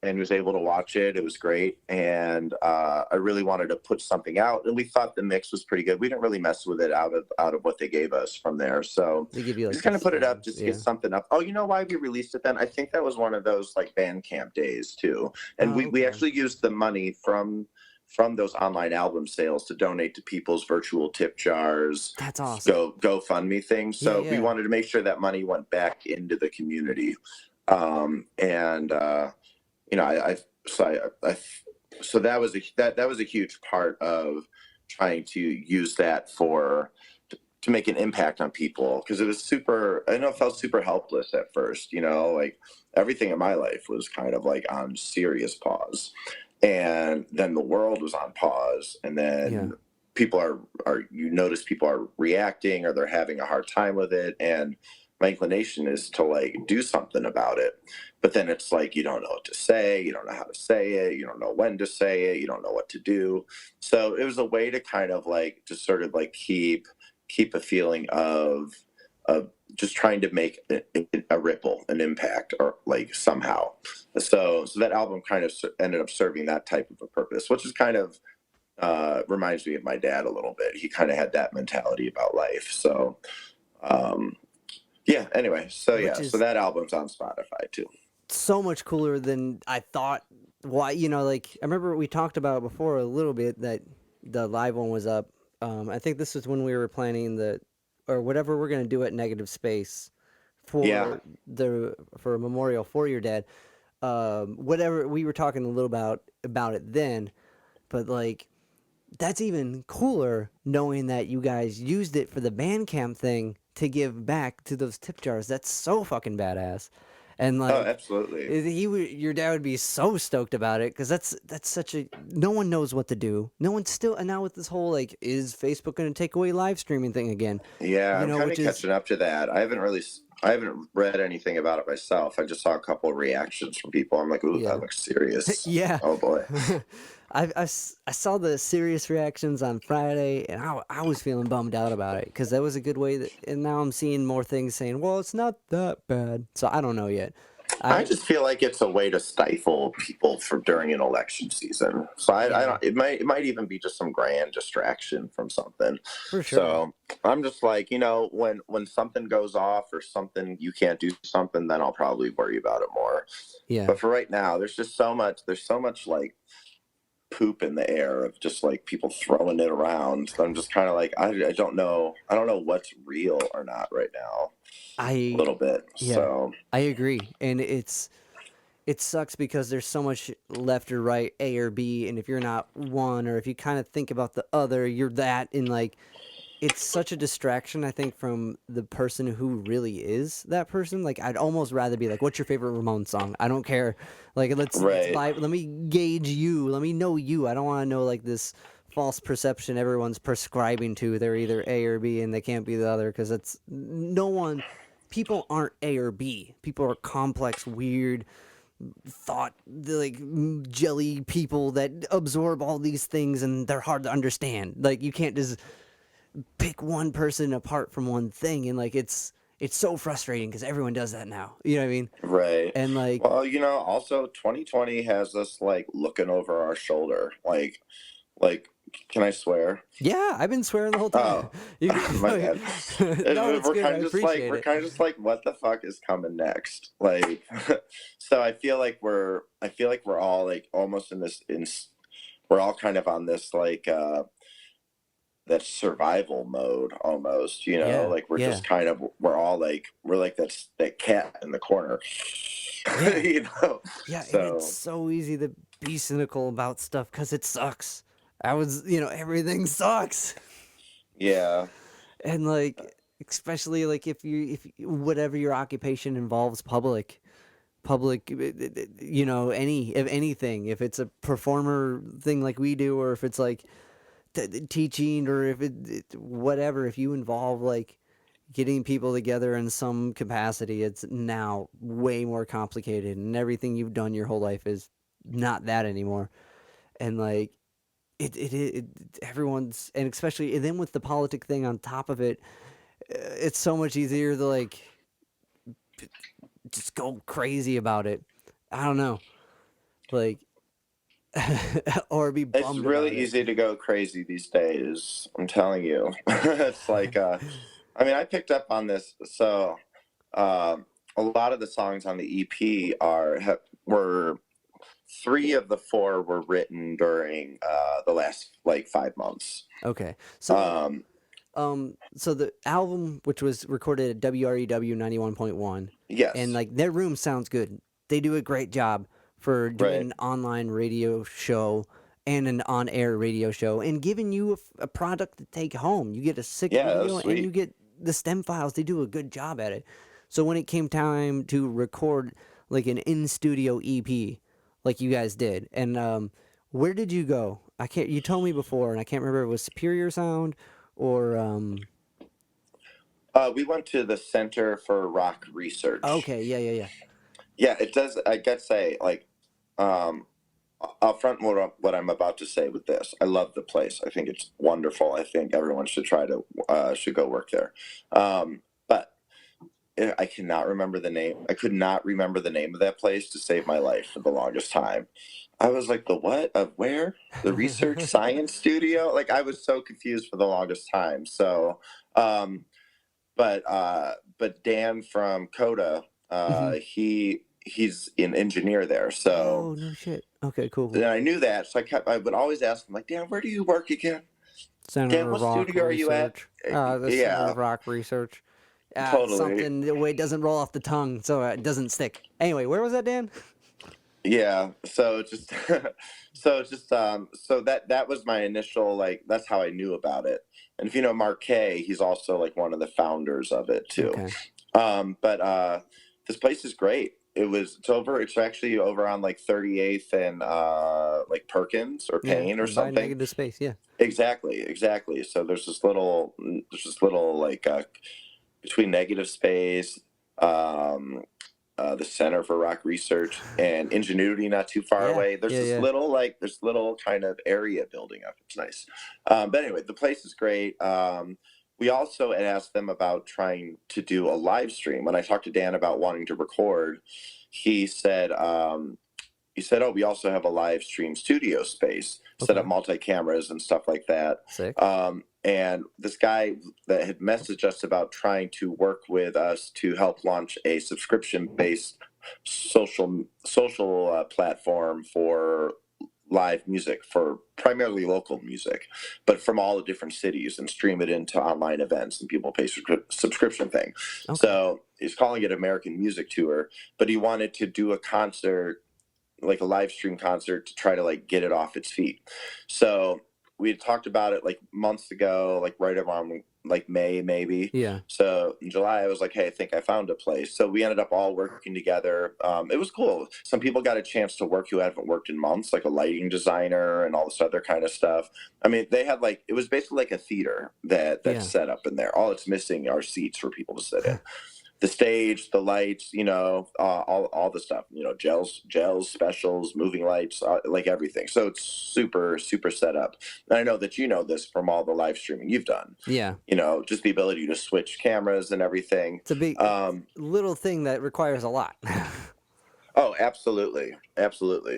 and was able to watch it. It was great. And I really wanted to put something out, and we thought the mix was pretty good. We didn't really mess with it out of what they gave us from there. So they give you, like, just kind of put it up just to get something up. Oh, you know why we released it then? I think that was one of those like Bandcamp days too. And we actually used the money from those online album sales to donate to people's virtual tip jars. That's awesome. GoFundMe things. So we wanted to make sure that money went back into the community. You know, so that was a huge part of trying to use that to make an impact on people, because it was it felt super helpless at first, you know, like everything in my life was kind of like on serious pause, and then the world was on pause, and then people you notice people are reacting, or they're having a hard time with it, and my inclination is to like do something about it. But then it's like, you don't know what to say. You don't know how to say it. You don't know when to say it. You don't know what to do. So it was a way to kind of like, just sort of like keep a feeling of just trying to make a ripple, an impact, or like somehow. So that album kind of ended up serving that type of a purpose, which is kind of reminds me of my dad a little bit. He kind of had that mentality about life. So, yeah, anyway, so which yeah, so is that album's on Spotify too. so much cooler than I thought. Why, like I remember we talked about before a little bit that the live one was up. I think this was when we were planning or whatever we're gonna do at Negative Space Yeah. for a memorial for your dad. Whatever we were talking a little about it then, but like that's even cooler knowing that you guys used it for the Bandcamp thing to give back to those tip jars. That's so fucking badass. And Oh, like absolutely. your dad would be so stoked about it because that's such a no one knows what to do. No one's still and now with this whole like is Facebook going to take away live streaming thing again? Yeah, I'm kind Which of is catching up to that. I haven't read anything about it myself. I just saw a couple of reactions from people. I'm like, ooh, yeah that looks serious. yeah. Oh boy. I saw the serious reactions on Friday, and I was feeling bummed out about it because that was a good way. And now I'm seeing more things saying, "Well, it's not that bad." So I don't know yet. I just feel like it's a way to stifle people for during an election season. So I Yeah, don't. It might even be just some grand distraction from something. for sure. So I'm just like, when something goes off or something you can't do something, then I'll probably worry about it more. Yeah, But for right now, there's just so much. There's so much like poop in the air of just like people throwing it around. I'm just kind of like I don't know. I don't know what's real or not right now. A I little bit. yeah, So I agree, and it sucks because there's so much left or right, A or B, and if you're not one, or if you kind of think about the other, you're that, and like it's such a distraction, I think, from the person who really is that person. Like, I'd almost rather be like, "What's your favorite Ramones song?" I don't care. Like, let's right. buy. Let me gauge you. Let me know you. I don't want to know like this false perception everyone's prescribing to. They're either A or B, and they can't be the other because it's no one. People aren't A or B. People are complex, weird, jelly people that absorb all these things, and they're hard to understand. Like, you can't just pick one person apart from one thing, and like it's so frustrating because everyone does that now, you know what I mean? Right. And like Well, also 2020 has us like looking over our shoulder. Like, can I swear? yeah, I've been swearing the whole time. Oh, my bad. No, it's We're good, I kind of just like appreciate we're it. kind of just like, what the fuck is coming next? Like, so I feel like we're all like almost we're all kind of on this like that survival mode almost, Yeah, like we're yeah, just kind of we're like that cat in the corner. yeah, you know yeah. And it's so so easy to be cynical about stuff because it sucks. Everything sucks. yeah. And like especially like if whatever your occupation involves public any if anything, if it's a performer thing like we do, or if it's like teaching, or if whatever, if you involve like getting people together in some capacity, it's now way more complicated, and everything you've done your whole life is not that anymore. And like it everyone's, and especially, and then with the politic thing on top of it, it's so much easier to like just go crazy about it. I don't know, like or be It's bummed really about it. easy to go crazy these days, I'm telling you. It's like I picked up on this. So a lot of the songs on the EP were three of the four were written during the last like 5 months. Okay, so um so the album, which was recorded at WREW 91.1, and yes. like their room sounds good. They do a great job for doing Right. an online radio show and an on-air radio show, and giving you a product to take home. You get a sick Yeah, that was video, and you sweet. get the stem files. They do a good job at it. So when it came time to record like an in-studio EP, like you guys did, and where did you go? I can't. You told me before, and I can't remember if it was Superior Sound or We went to the Center for Rock Research. okay, yeah, yeah, yeah. Yeah, it does. I gotta say, like, um, up front, what I'm about to say with this, I love the place. I think it's wonderful. I think everyone should go work there. But I cannot remember the name. I could not remember the name of that place to save my life for the longest time. I was like, the what? Of where? The Research Science Studio? Like, I was so confused for the longest time. So, but Dan from Coda, he's an engineer there. So, Oh, no shit. Okay, cool. and I knew that. So I would always ask him, like, Dan, where do you work again? Center Dan, of what Rock studio are you at? Research. The Center Yeah, of Rock Research. totally. Something the way it doesn't roll off the tongue, so it doesn't stick. Anyway, where was that, Dan? Yeah. So just, so that was my initial, like, that's how I knew about it. And if you know Marquet, he's also like one of the founders of it too. Okay. But this place is great. It's actually over on like 38th and like Perkins or Payne or by something. negative space. Yeah. Exactly. So there's this little like between negative space, the Center for Rock Research and Ingenuity, not too far away. There's this little kind of area building up. It's nice. But anyway, the place is great. We also had asked them about trying to do a live stream. When I talked to Dan about wanting to record, he said, oh, we also have a live stream studio space, set up multi-cameras and stuff like that. Sick. And this guy that had messaged us about trying to work with us to help launch a subscription-based social platform for live music, for primarily local music, but from all the different cities, and stream it into online events and people pay subscription thing. So he's calling it American Music Tour, but he wanted to do a concert, like a live stream concert, to try to like get it off its feet. So we had talked about it like months ago, like right around like May maybe. Yeah. So in July I was like, hey, I think I found a place. So we ended up all working together. It was cool. Some people got a chance to work who haven't worked in months, like a lighting designer and all this other kind of stuff. I mean, they had like, it was basically like a theater that's set up in there. All it's missing are seats for people to sit in. The stage, the lights, all the stuff, gels, specials, moving lights, like everything. So it's super, super set up. And I know that you know this from all the live streaming you've done. Yeah. Just the ability to switch cameras and everything. It's a big little thing that requires a lot. Oh, absolutely.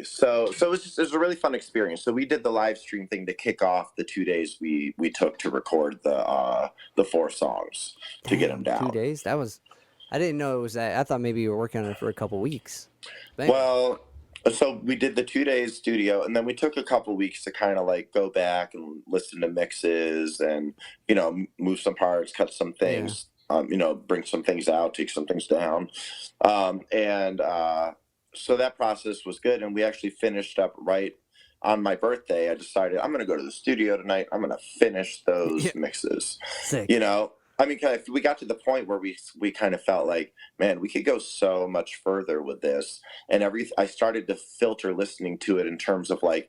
So it was a really fun experience. So we did the live stream thing to kick off the 2 days we took to record the 4 songs to get them down. 2 days? I didn't know it was that. I thought maybe you were working on it for a couple weeks. Well, so we did the 2 days studio, and then we took a couple weeks to kind of like go back and listen to mixes and, move some parts, cut some things, bring some things out, take some things down. So that process was good. And we actually finished up right on my birthday. I decided I'm going to go to the studio tonight. I'm going to finish those mixes. Sick. I mean, we got to the point where we kind of felt like, man, we could go so much further with this. And I started to filter listening to it in terms of like,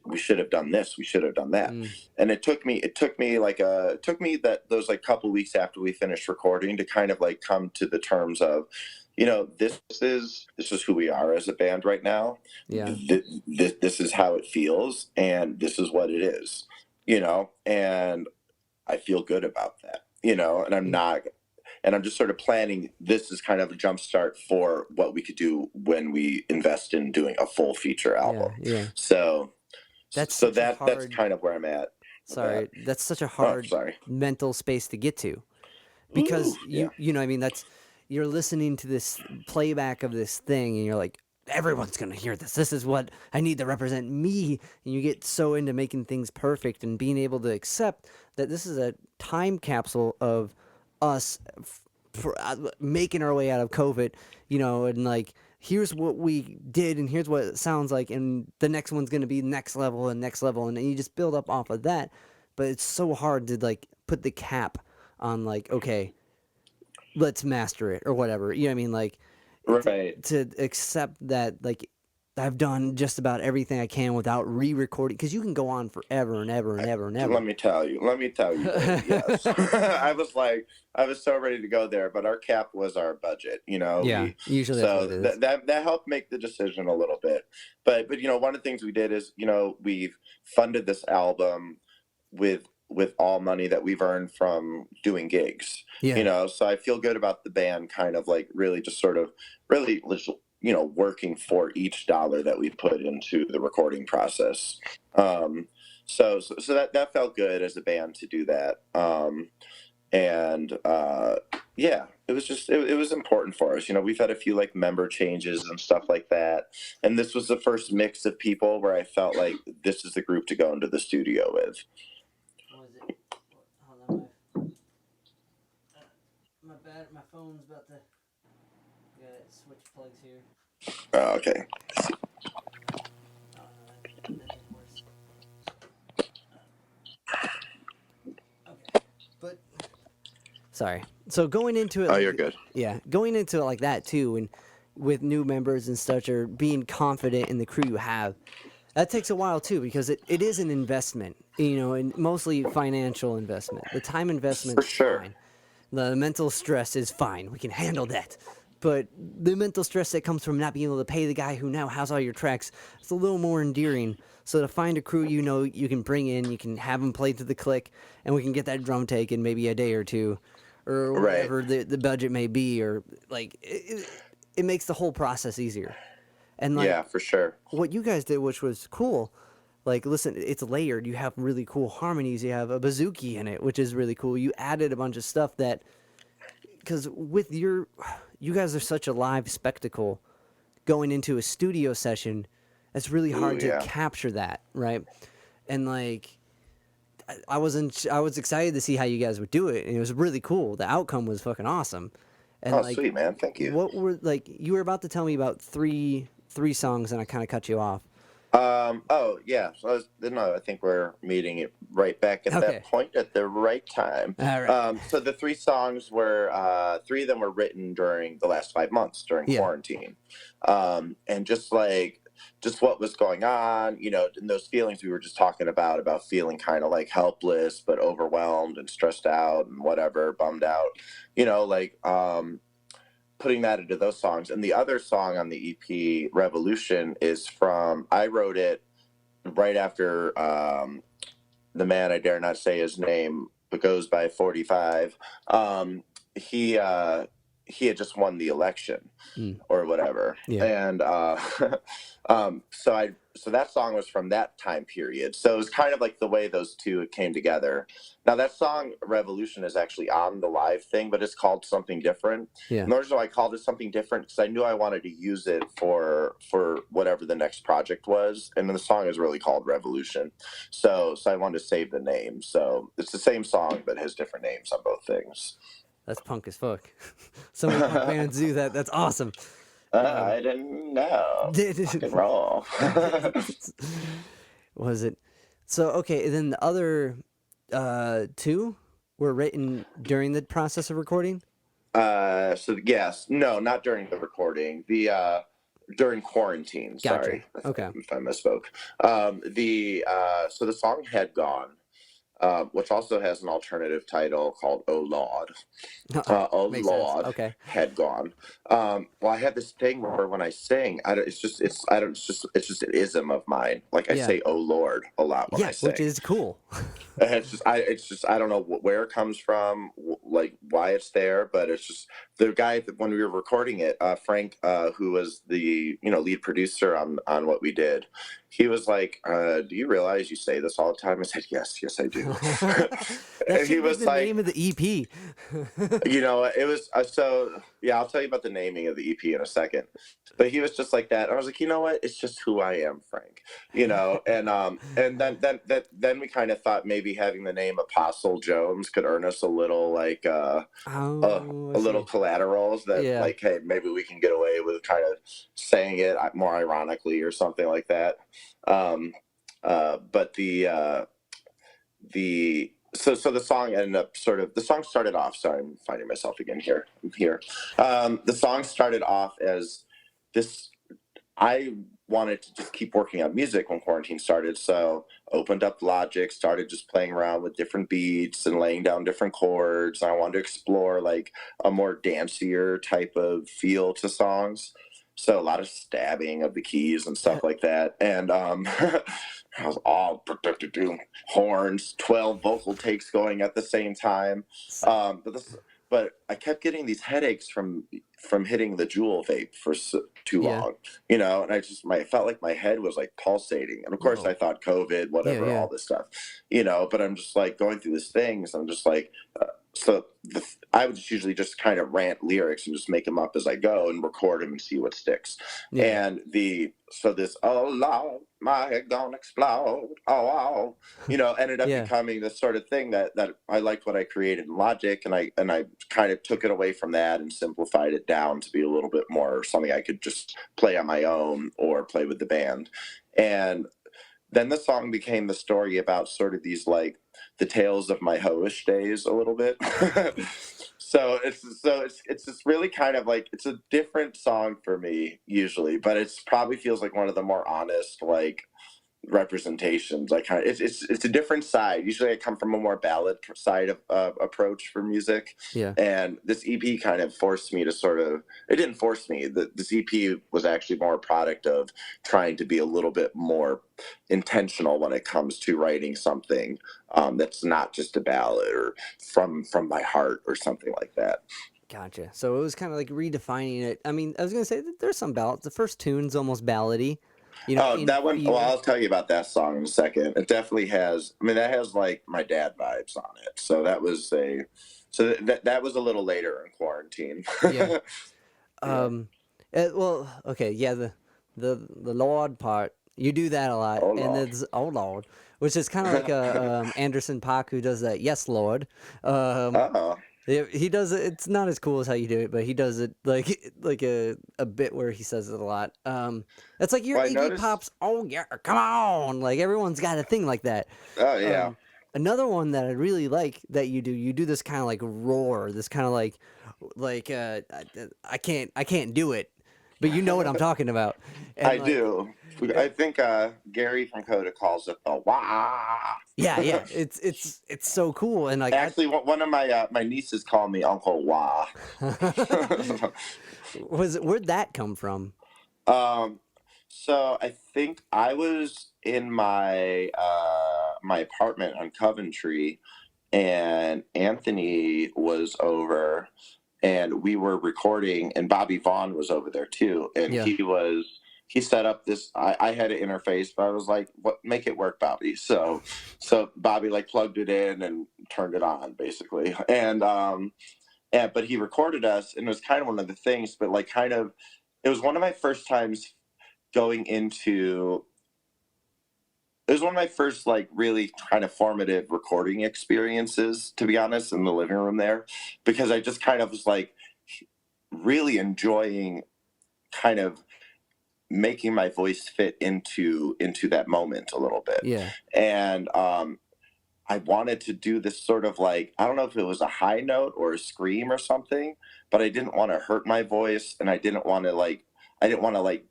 we should have done this, we should have done that. And it took me those like couple weeks after we finished recording to kind of like come to the terms of, this is who we are as a band right now. Yeah. This is how it feels, and this is what it is. And I feel good about that. And I'm just sort of planning, this is kind of a jumpstart for what we could do when we invest in doing a full feature album. Yeah. So that's kind of where I'm at. Sorry, that's such a hard mental space to get to, because you're listening to this playback of this thing and you're like, everyone's going to hear this. This is what I need to represent me. And you get so into making things perfect and being able to accept that this is a time capsule of us making our way out of COVID, and like, here's what we did and here's what it sounds like. And the next one's going to be next level. And you just build up off of that. But it's so hard to like put the cap on like, okay, let's master it or whatever. You know what I mean? Like, right. To accept that, like, I've done just about everything I can without re-recording, because you can go on forever and ever and ever and ever. Let me tell you, yes. I was so ready to go there, but our cap was our budget, Yeah, usually so that's what it is. that helped make the decision a little bit. But one of the things we did is, we've funded this album with with all money that we've earned from doing gigs. Yeah. So I feel good about the band kind of like really just sort of really, working for each dollar that we put into the recording process. So that felt good as a band to do that. And yeah, it was just it was important for us. We've had a few like member changes and stuff like that, and this was the first mix of people where I felt like this is the group to go into the studio with. What was it? Hold on, my phone's about to. Gotta switch plugs here. Okay. But sorry. So going into it, Oh, you're good. Yeah, going into it like that too, and with new members and such, or being confident in the crew you have, that takes a while too, because it is an investment, and mostly financial investment. The time investment For sure. fine. The mental stress is fine. We can handle that. But the mental stress that comes from not being able to pay the guy who now has all your tracks, it's a little more endearing. So to find a crew you can bring in, you can have them play to the click, and we can get that drum take in maybe a day or two, or whatever Right. the budget may be, or like it makes the whole process easier. And like Yeah, for sure. what you guys did, which was cool. Like, listen, it's layered. You have really cool harmonies. You have a bouzouki in it, which is really cool. You added a bunch of stuff that, because with you guys are such a live spectacle going into a studio session, it's really hard to capture that, right? And like, I was excited to see how you guys would do it, and it was really cool. The outcome was fucking awesome. And like, sweet, man. Thank you. What were like you were about to tell me about three songs, and I kind of cut you off. Oh yeah. So I think we're meeting it right back at that point at the right time. All right. So the three songs were three of them were written during the last 5 months during quarantine, and just what was going on, and those feelings we were just talking about feeling kind of like helpless but overwhelmed and stressed out and whatever, bummed out, putting that into those songs. And the other song on the EP, Revolution, I wrote it right after the man, I dare not say his name, but goes by 45. He had just won the election or whatever. Yeah. And so that song was from that time period. So it was kind of like the way those two came together. Now that song Revolution is actually on the live thing, but it's called something different. Yeah. Nor do I called it something different because I knew I wanted to use it for whatever the next project was. And then the song is really called Revolution. So I wanted to save the name. So it's the same song, but has different names on both things. That's punk as fuck. So many punk bands do that. That's awesome. I didn't know. Rock and roll. Was it? So, okay, then the other two were written during the process of recording? So, yes. No, not during the recording. During quarantine. Gotcha. Sorry. Okay. If I misspoke. So the song Had Gone, which also has an alternative title called Oh Lord. Oh Lord, okay. Had Gone. Well, I had this thing where when I sing, it's just an ism of mine. Like I say Oh Lord a lot when I sing. Which is cool. It's just I don't know where it comes from, like why it's there, but it's just the guy that when we were recording it, Frank, who was the lead producer on what we did, he was like, "Do you realize you say this all the time?" I said, "Yes, I do." And he was the name of the EP. It was so yeah. I'll tell you about the naming of the EP in a second. But he was just like that. And I was like, you know what? It's just who I am, Frank. And then we kind of thought maybe having the name Apostle Jones could earn us a little little collaterals that like, hey, maybe we can get away with kind of saying it more ironically or something like that. But So the song ended up the song started off, sorry, I'm finding myself again here. I'm here. The song started off as this, I wanted to just keep working on music when quarantine started. So opened up Logic, started just playing around with different beats and laying down different chords. I wanted to explore like a more dancier type of feel to songs. So a lot of stabbing of the keys and stuff like that. And I was all horns, 12 vocal takes going at the same time. But this, but I kept getting these headaches from hitting the Juul vape for too Yeah. long, and I felt like my head was like pulsating. And of course Whoa. I thought COVID, Yeah, whatever, yeah. all this stuff, but I'm just like going through this thing. So I'm just like, so I would just usually just kind of rant lyrics and just make them up as I go and record them and see what sticks. Yeah. And this, oh Lord, my head gonna explode, oh, ended up Yeah. becoming this sort of thing that I liked what I created in Logic, and I kind of took it away from that and simplified it down to be a little bit more something I could just play on my own or play with the band. And then the song became the story about sort of these like the tales of my hoish days a little bit. It's just really kind of like, it's a different song for me usually, but it's probably feels like one of the more honest like representations. I kind of it's a different side. Usually I come from a more ballad side of approach for music, Yeah. and this EP kind of forced me to sort of, it didn't force me, this EP was actually more a product of trying to be a little bit more intentional when it comes to writing something that's not just a ballad or from my heart or something like that. Gotcha. So it was kind of like redefining it. I mean, I was gonna say that there's some ballads. The first tune's almost ballady, Oh, in that one. Well, feel. I'll tell you about that song in a second. It definitely has. I mean, that has like my dad vibes on it. So that was that was a little later in quarantine. Yeah. Yeah. Well, okay, yeah. The Lord part, you do that a lot, Oh and Lord. there's Oh Lord, which is kind of like a Anderson .Paak who does that. Yes, Lord. Um, Oh. Yeah, he does it. It's not as cool as how you do it, but he does it like a bit where he says it a lot. That's like your Well, I Iggy noticed. Pop's. Oh yeah, come on! Like everyone's got a thing like that. Oh yeah. Um, Another one that I really like that you do. You do this kind of like roar. This kind of I can't do it, but you know what I'm talking about. And I like do. uh, I think Gary from Coda calls it the wah. yeah, it's so cool. And like Actually, one of my nieces called me Uncle Wah. where'd that come from? Um, so I think I was in my apartment on Coventry, and Anthony was over, and we were recording, and Bobby Vaughn was over there too, and Yeah. he set up this. I had an interface, but I was like, "What? Make it work, Bobby." So Bobby like plugged it in and turned it on, basically, and but he recorded us, and it was kind of one of the things, but like kind of, it was one of my first times going into it was one of my first like really kind of formative recording experiences, to be honest, in the living room there, because I just kind of was like really enjoying kind of making my voice fit into that moment a little bit. Yeah. And I wanted to do this sort of like, I don't know if it was a high note or a scream or something, but I didn't want to hurt my voice, and I didn't want to like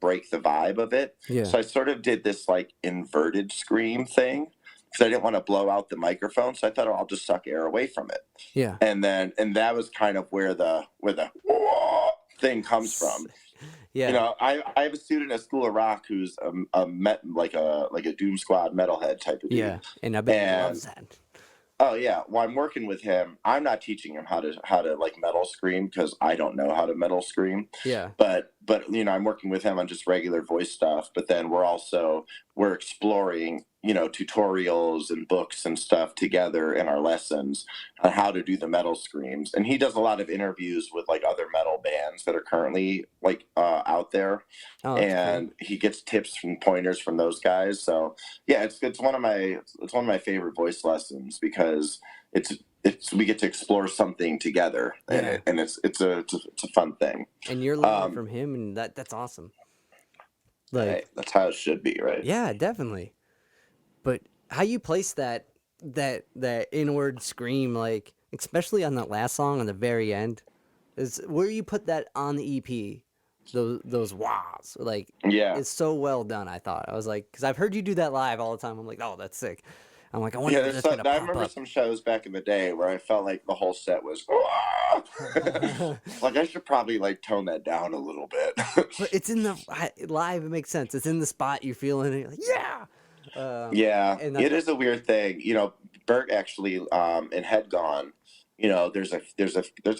break the vibe of it. Yeah. So I sort of did this like inverted scream thing because I didn't want to blow out the microphone. So I thought, oh, I'll just suck air away from it. Yeah. And that was kind of where the thing comes from. Yeah. I have a student at School of Rock who's like a Doom Squad metalhead type of dude. Yeah. And I bet he loves that. Oh yeah, well I'm working with him. I'm not teaching him how to like metal scream because I don't know how to metal scream. Yeah. But I'm working with him on just regular voice stuff. But then we're exploring tutorials and books and stuff together in our lessons on how to do the metal screams. And he does a lot of interviews with like other metal bands that are currently like out there, Oh, that's and cool. he gets tips and pointers from those guys. So yeah, it's one of my favorite voice lessons because it's we get to explore something together, Yeah. and it's a fun thing. And you're learning from him, and that's awesome. Hey, Like, that's how it should be, right? yeah, definitely. But how you place that inward scream, like especially on that last song on the very end, is where you put that on the EP. Those wahs, like Yeah. it's so well done. I thought I was like, because I've heard you do that live all the time. I'm like, oh, that's sick. I'm like, I wonder if that's gonna I pop remember up. some shows back in the day where I felt like the whole set was like I should probably like tone that down a little bit. But it's in the live. It makes sense. It's in the spot. You're feeling it. You're like, yeah. Yeah, And it is a weird thing. Bert actually in Head Gone, there's a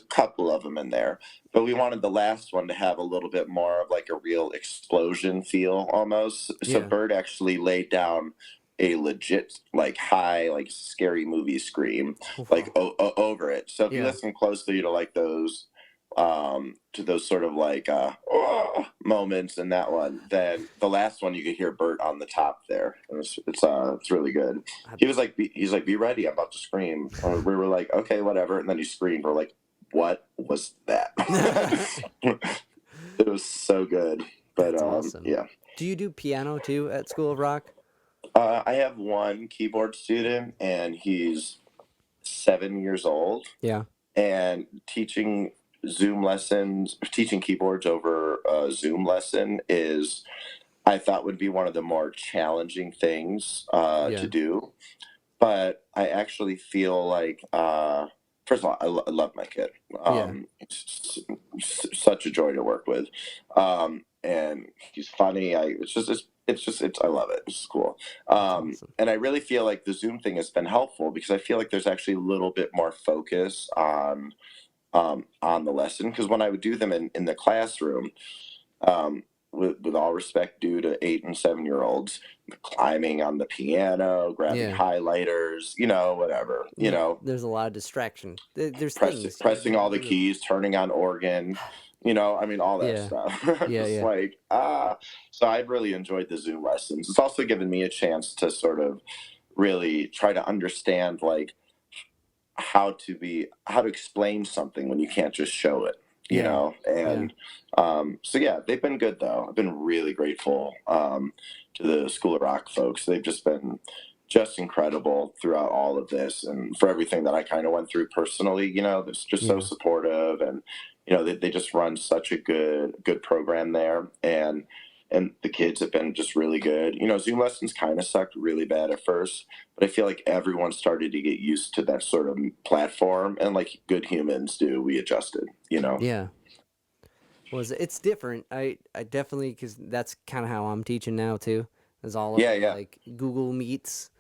couple of them in there, but we wanted the last one to have a little bit more of like a real explosion feel almost. So yeah. Bert actually laid down a legit like high like scary movie scream like over it. So if you Yeah. listen closely to those sort of like moments in that one, then the last one you could hear Bert on the top there. It's really good. He's like, be ready, I'm about to scream. And we were like, okay, whatever. And then he screamed. We're like, what was that? It was so good. But That's awesome. yeah. Do you do piano too at School of Rock? I have one keyboard student, and he's 7 years old. Yeah. And teaching keyboards over a Zoom lesson I thought would be one of the more challenging things to do. But I actually feel like, first of all, I love my kid. It's such a joy to work with. And he's funny. I love it. It's cool. Awesome. And I really feel like the Zoom thing has been helpful because I feel like there's actually a little bit more focus on the lesson. Because when I would do them in the classroom, with all respect due to 8 and 7 year olds, climbing on the piano, grabbing highlighters, whatever, There's a lot of distraction. There's pressing all the keys, turning on organ, all that stuff. Just like, so I've really enjoyed the Zoom lessons. It's also given me a chance to sort of really try to understand like how to explain something when you can't just show it. So they've been good though. I've been really grateful to the School of Rock folks. They've just been just incredible throughout all of this, and for everything that I kind of went through personally. They're just so supportive, and they just run such a good program there, and the kids have been just really good. Zoom lessons kind of sucked really bad at first, but I feel like everyone started to get used to that sort of platform, and like good humans do, we adjusted. Yeah. It's different. I definitely, because that's kind of how I'm teaching now too. Is all of like Google Meets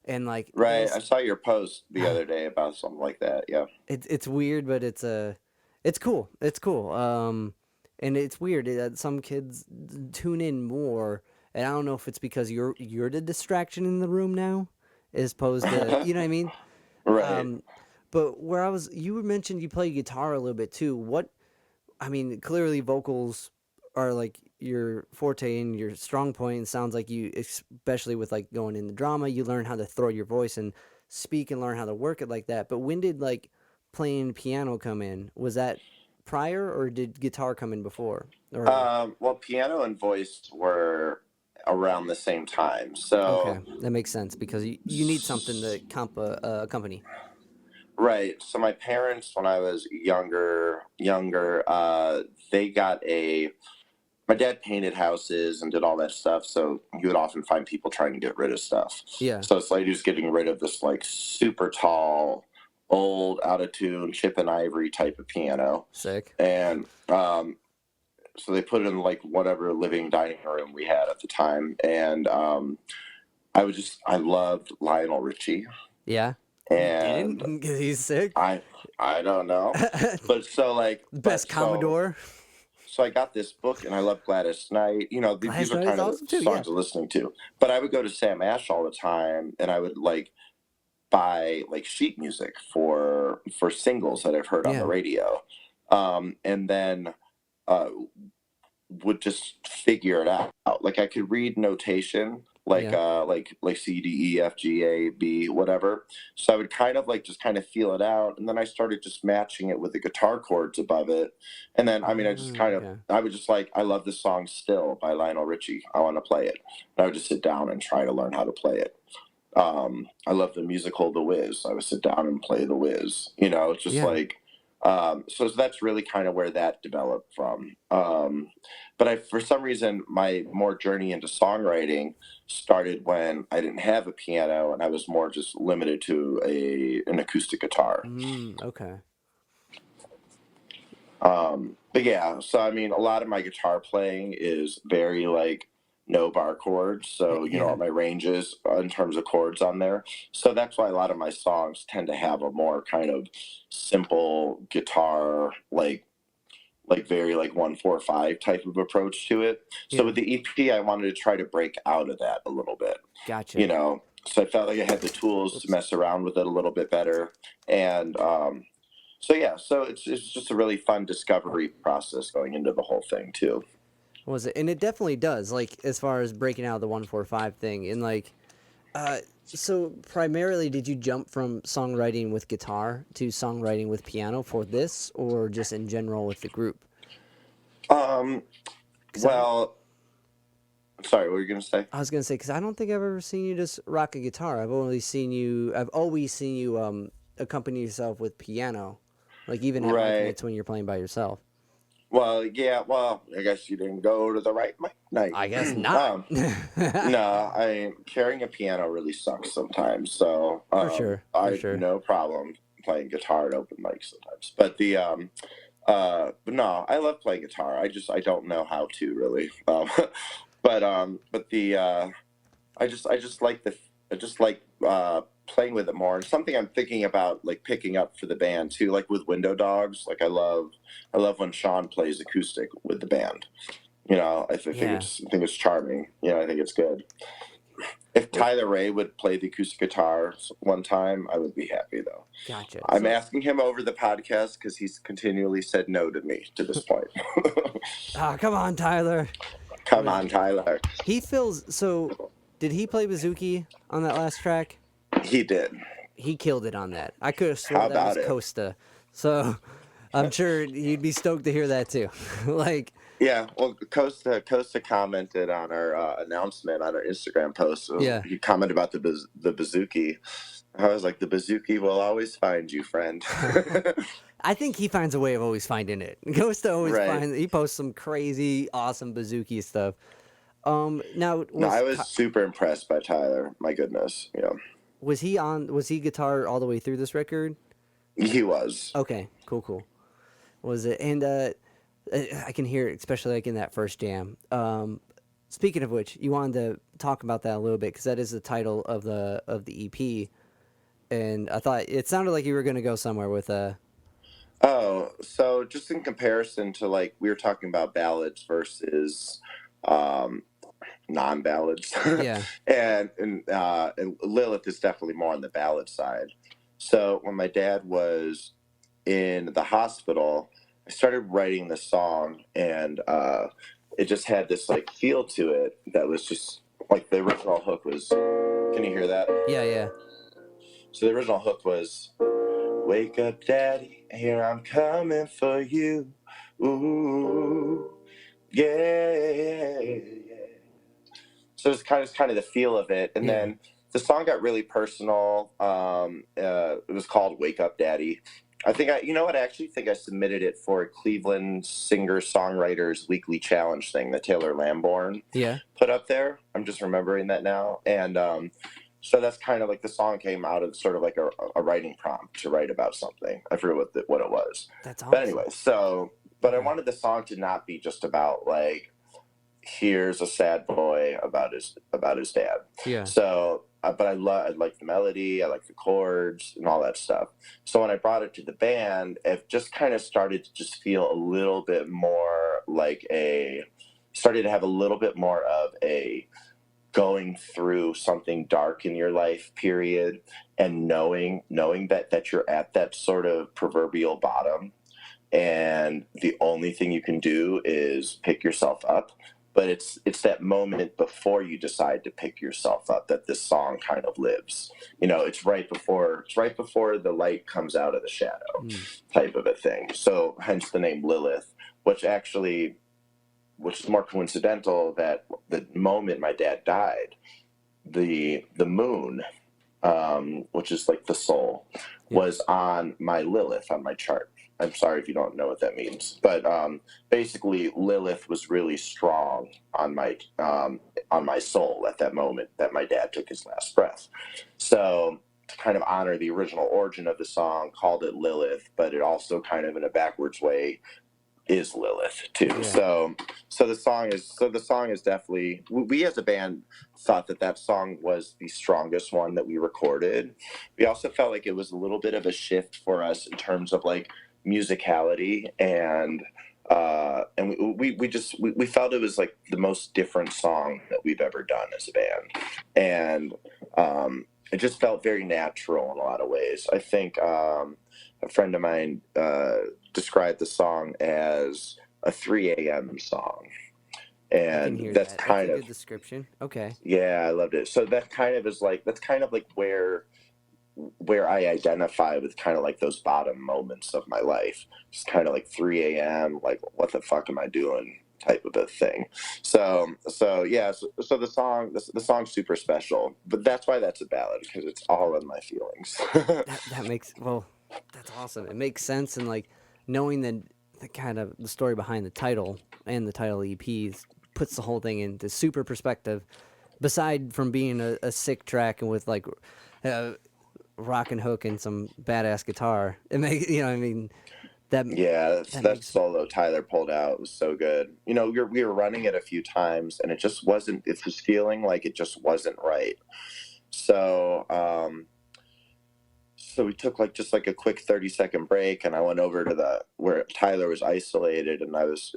and like right. I saw your post the other day about something like that. Yeah. It's weird, but it's cool. It's cool. And it's weird that some kids tune in more, and I don't know if it's because you're the distraction in the room now, as opposed to you know what I mean. Right. But you mentioned you play guitar a little bit too. Clearly vocals are like your forte and your strong point. And sounds like you, especially with like going into drama, you learn how to throw your voice and speak and learn how to work it like that. But when did like playing piano come in? Was that prior, or did guitar come in before? Well, piano and voice were around the same time. So okay, that makes sense because you need something to accompany. Right. So my parents, when I was younger, my dad painted houses and did all that stuff. So you would often find people trying to get rid of stuff. Yeah. So it's like he was getting rid of this like super tall, old, out of tune, chip and ivory type of piano. Sick. And so they put it in like whatever living dining room we had at the time. And I loved Lionel Richie. Yeah. And he's sick. I don't know, but so like best Commodore. So I got this book, and I love Gladys Knight. These are kind of awesome too, songs I'm listening to. But I would go to Sam Ash all the time, and I would like buy like sheet music for singles that I've heard on the radio, and then would just figure it out. Like I could read notation. Like C, D, E, F, G, A, B, whatever. So I would kind of feel it out. And then I started just matching it with the guitar chords above it. And then, I would just like, I love this song Still by Lionel Richie. I want to play it. And I would just sit down and try to learn how to play it. I love the musical The Wiz. I would sit down and play The Wiz. It's just like, So that's really kind of where that developed from. But for some reason, my more journey into songwriting started when I didn't have a piano and I was more just limited to an acoustic guitar. Okay. But yeah, so I mean, a lot of my guitar playing is very like no bar chords. So, you know, Yeah. what my range is in terms of chords on there. So that's why a lot of my songs tend to have a more kind of simple guitar, like very like 1-4-5 type of approach to it. So Yeah. with the EP, I wanted to try to break out of that a little bit, Gotcha. you know. So I felt like I had the tools to mess around with it a little bit better, and so yeah, so it's just a really fun discovery process going into the whole thing too. Was it? And it definitely does. Like as far as breaking out the 1-4-5 thing, and like, so primarily, did you jump from songwriting with guitar to songwriting with piano for this, or just in general with the group? Well, sorry, what were you gonna say? I was gonna say because I don't think I've ever seen you just rock a guitar. I've always seen you accompany yourself with piano, like even at mic Right. nights when you're playing by yourself. Well, yeah. Well, I guess you didn't go to the right night. I guess not. No, carrying a piano really sucks sometimes. So For sure. I For have sure. no problem playing guitar at open mics sometimes. But but no, I love playing guitar. I don't know how to really. But I just like playing with it more. And something I'm thinking about like picking up for the band too, like with Window Dogs. Like I love when Sean plays acoustic with the band. You know, I think Yeah. it's charming. You know, I think it's good. If Tyler Ray would play the acoustic guitar one time, I would be happy though. Gotcha. I'm asking him over the podcast because he's continually said no to me to this point. Come on, Tyler. Come on, Tyler. He feels so. Did he play Bouzouki on that last track? He did. He killed it on that. I could have How sworn that was about it? Costa. So I'm sure he'd be stoked to hear that too. Like, Yeah, well, Costa commented on our announcement on our Instagram post. So Yeah. he commented about the Bouzouki. I was like, the Bouzouki will always find you, friend. I think he finds a way of always finding it. Costa always Right. he posts some crazy, awesome Bouzouki stuff. Now, No, I was super impressed by Tyler. My goodness, yeah. Was he guitar all the way through this record? He was. Okay, cool. Was it? And I can hear it, especially like in that first jam. Speaking of which, you wanted to talk about that a little bit because that is the title of the EP, and I thought it sounded like you were going to go somewhere with Oh, so just in comparison to like we were talking about ballads versus non-ballads. Yeah. and Lilith is definitely more on the ballad side. So when my dad was in the hospital, I started writing the song, and it just had this like feel to it that was just like the original hook was. Can you hear that? Yeah. So the original hook was, "Wake up, Daddy, here I'm coming for you. Ooh, yeah." So it's kind of the feel of it, and then the song got really personal. It was called "Wake Up, Daddy." I actually think I submitted it for a Cleveland singer-songwriters weekly challenge thing that Taylor Lamborn put up there. I'm just remembering that now, and so that's kind of like the song came out of sort of like a writing prompt to write about something. I forget what it was. That's awesome. But anyway, but I wanted the song to not be just about like, here's a sad boy about his dad. Yeah. So, but I like the melody, I like the chords and all that stuff. So when I brought it to the band, it just kind of started to just feel a little bit more like started to have a little bit more of a going through something dark in your life period, and knowing that you're at that sort of proverbial bottom, and the only thing you can do is pick yourself up. But it's that moment before you decide to pick yourself up that this song kind of lives. You know, it's right before the light comes out of the shadow, type of a thing. So hence the name Lilith, which is more coincidental that the moment my dad died, the moon, which is like the soul, was on my Lilith on my chart. I'm sorry if you don't know what that means, but basically Lilith was really strong on my soul at that moment that my dad took his last breath. So to kind of honor the original origin of the song, called it Lilith, but it also kind of in a backwards way is Lilith too. Yeah. So the song is definitely, we as a band thought that song was the strongest one that we recorded. We also felt like it was a little bit of a shift for us in terms of like musicality, and we felt it was like the most different song that we've ever done as a band, and it just felt very natural in a lot of ways. I think a friend of mine described the song as a 3 a.m. song, and that's kind a of good description. Okay. Yeah, I loved it. So that's kind of like where I identify with kind of like those bottom moments of my life. Just kind of like 3 a.m. like what the fuck am I doing type of a thing. So the song's super special, but that's why that's a ballad, because it's all in my feelings. That makes, well, that's awesome. It makes sense, and like knowing the kind of the story behind the title and the title EP puts the whole thing into super perspective. Beside from being a sick track and with like rock and hook and some badass guitar, it makes, you know what I mean, that solo Tyler pulled out was so good. You know, we were running it a few times, and it was feeling like it just wasn't right. So so we took just a quick 30-second break, and I went over to where Tyler was isolated, and I was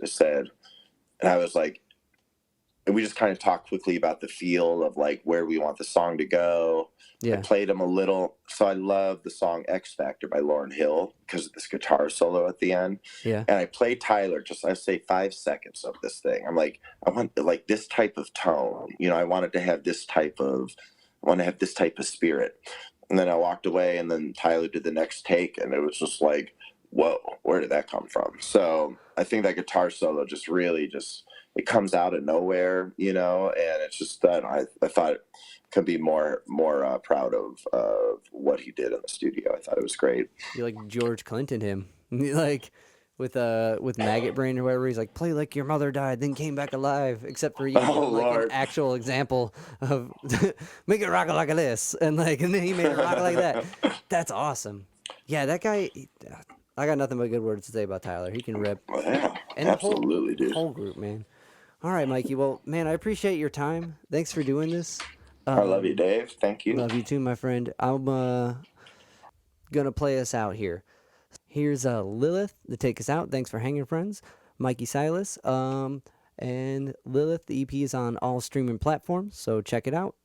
like, and we just kind of talked quickly about the feel of like where we want the song to go. Yeah. I played him a little. So I love the song X Factor by Lauryn Hill because of this guitar solo at the end. Yeah. And I played Tyler just, I say 5 seconds of this thing. I'm like, I want like this type of tone. You know, I want to have this type of spirit. And then I walked away, and then Tyler did the next take, and it was just like, whoa, where did that come from? So I think that guitar solo just really it comes out of nowhere, you know, and it's just that I thought it could be more proud of what he did in the studio. I thought it was great. You like George Clinton him, like with Maggot Brain or whatever. He's like, play like your mother died, then came back alive. Except for you doing like an actual example of make it rock like this, and then he made it rock like that. That's awesome. Yeah, that guy. I got nothing but good words to say about Tyler. He can rip. Well, yeah, and absolutely, dude. Whole group, man. All right, Mikey. Well, man, I appreciate your time. Thanks for doing this. I love you, Dave. Thank you. Love you too, my friend. I'm gonna play us out here. Here's Lilith to take us out. Thanks for hanging, friends. Mikey Silas. And Lilith, the EP is on all streaming platforms, so check it out.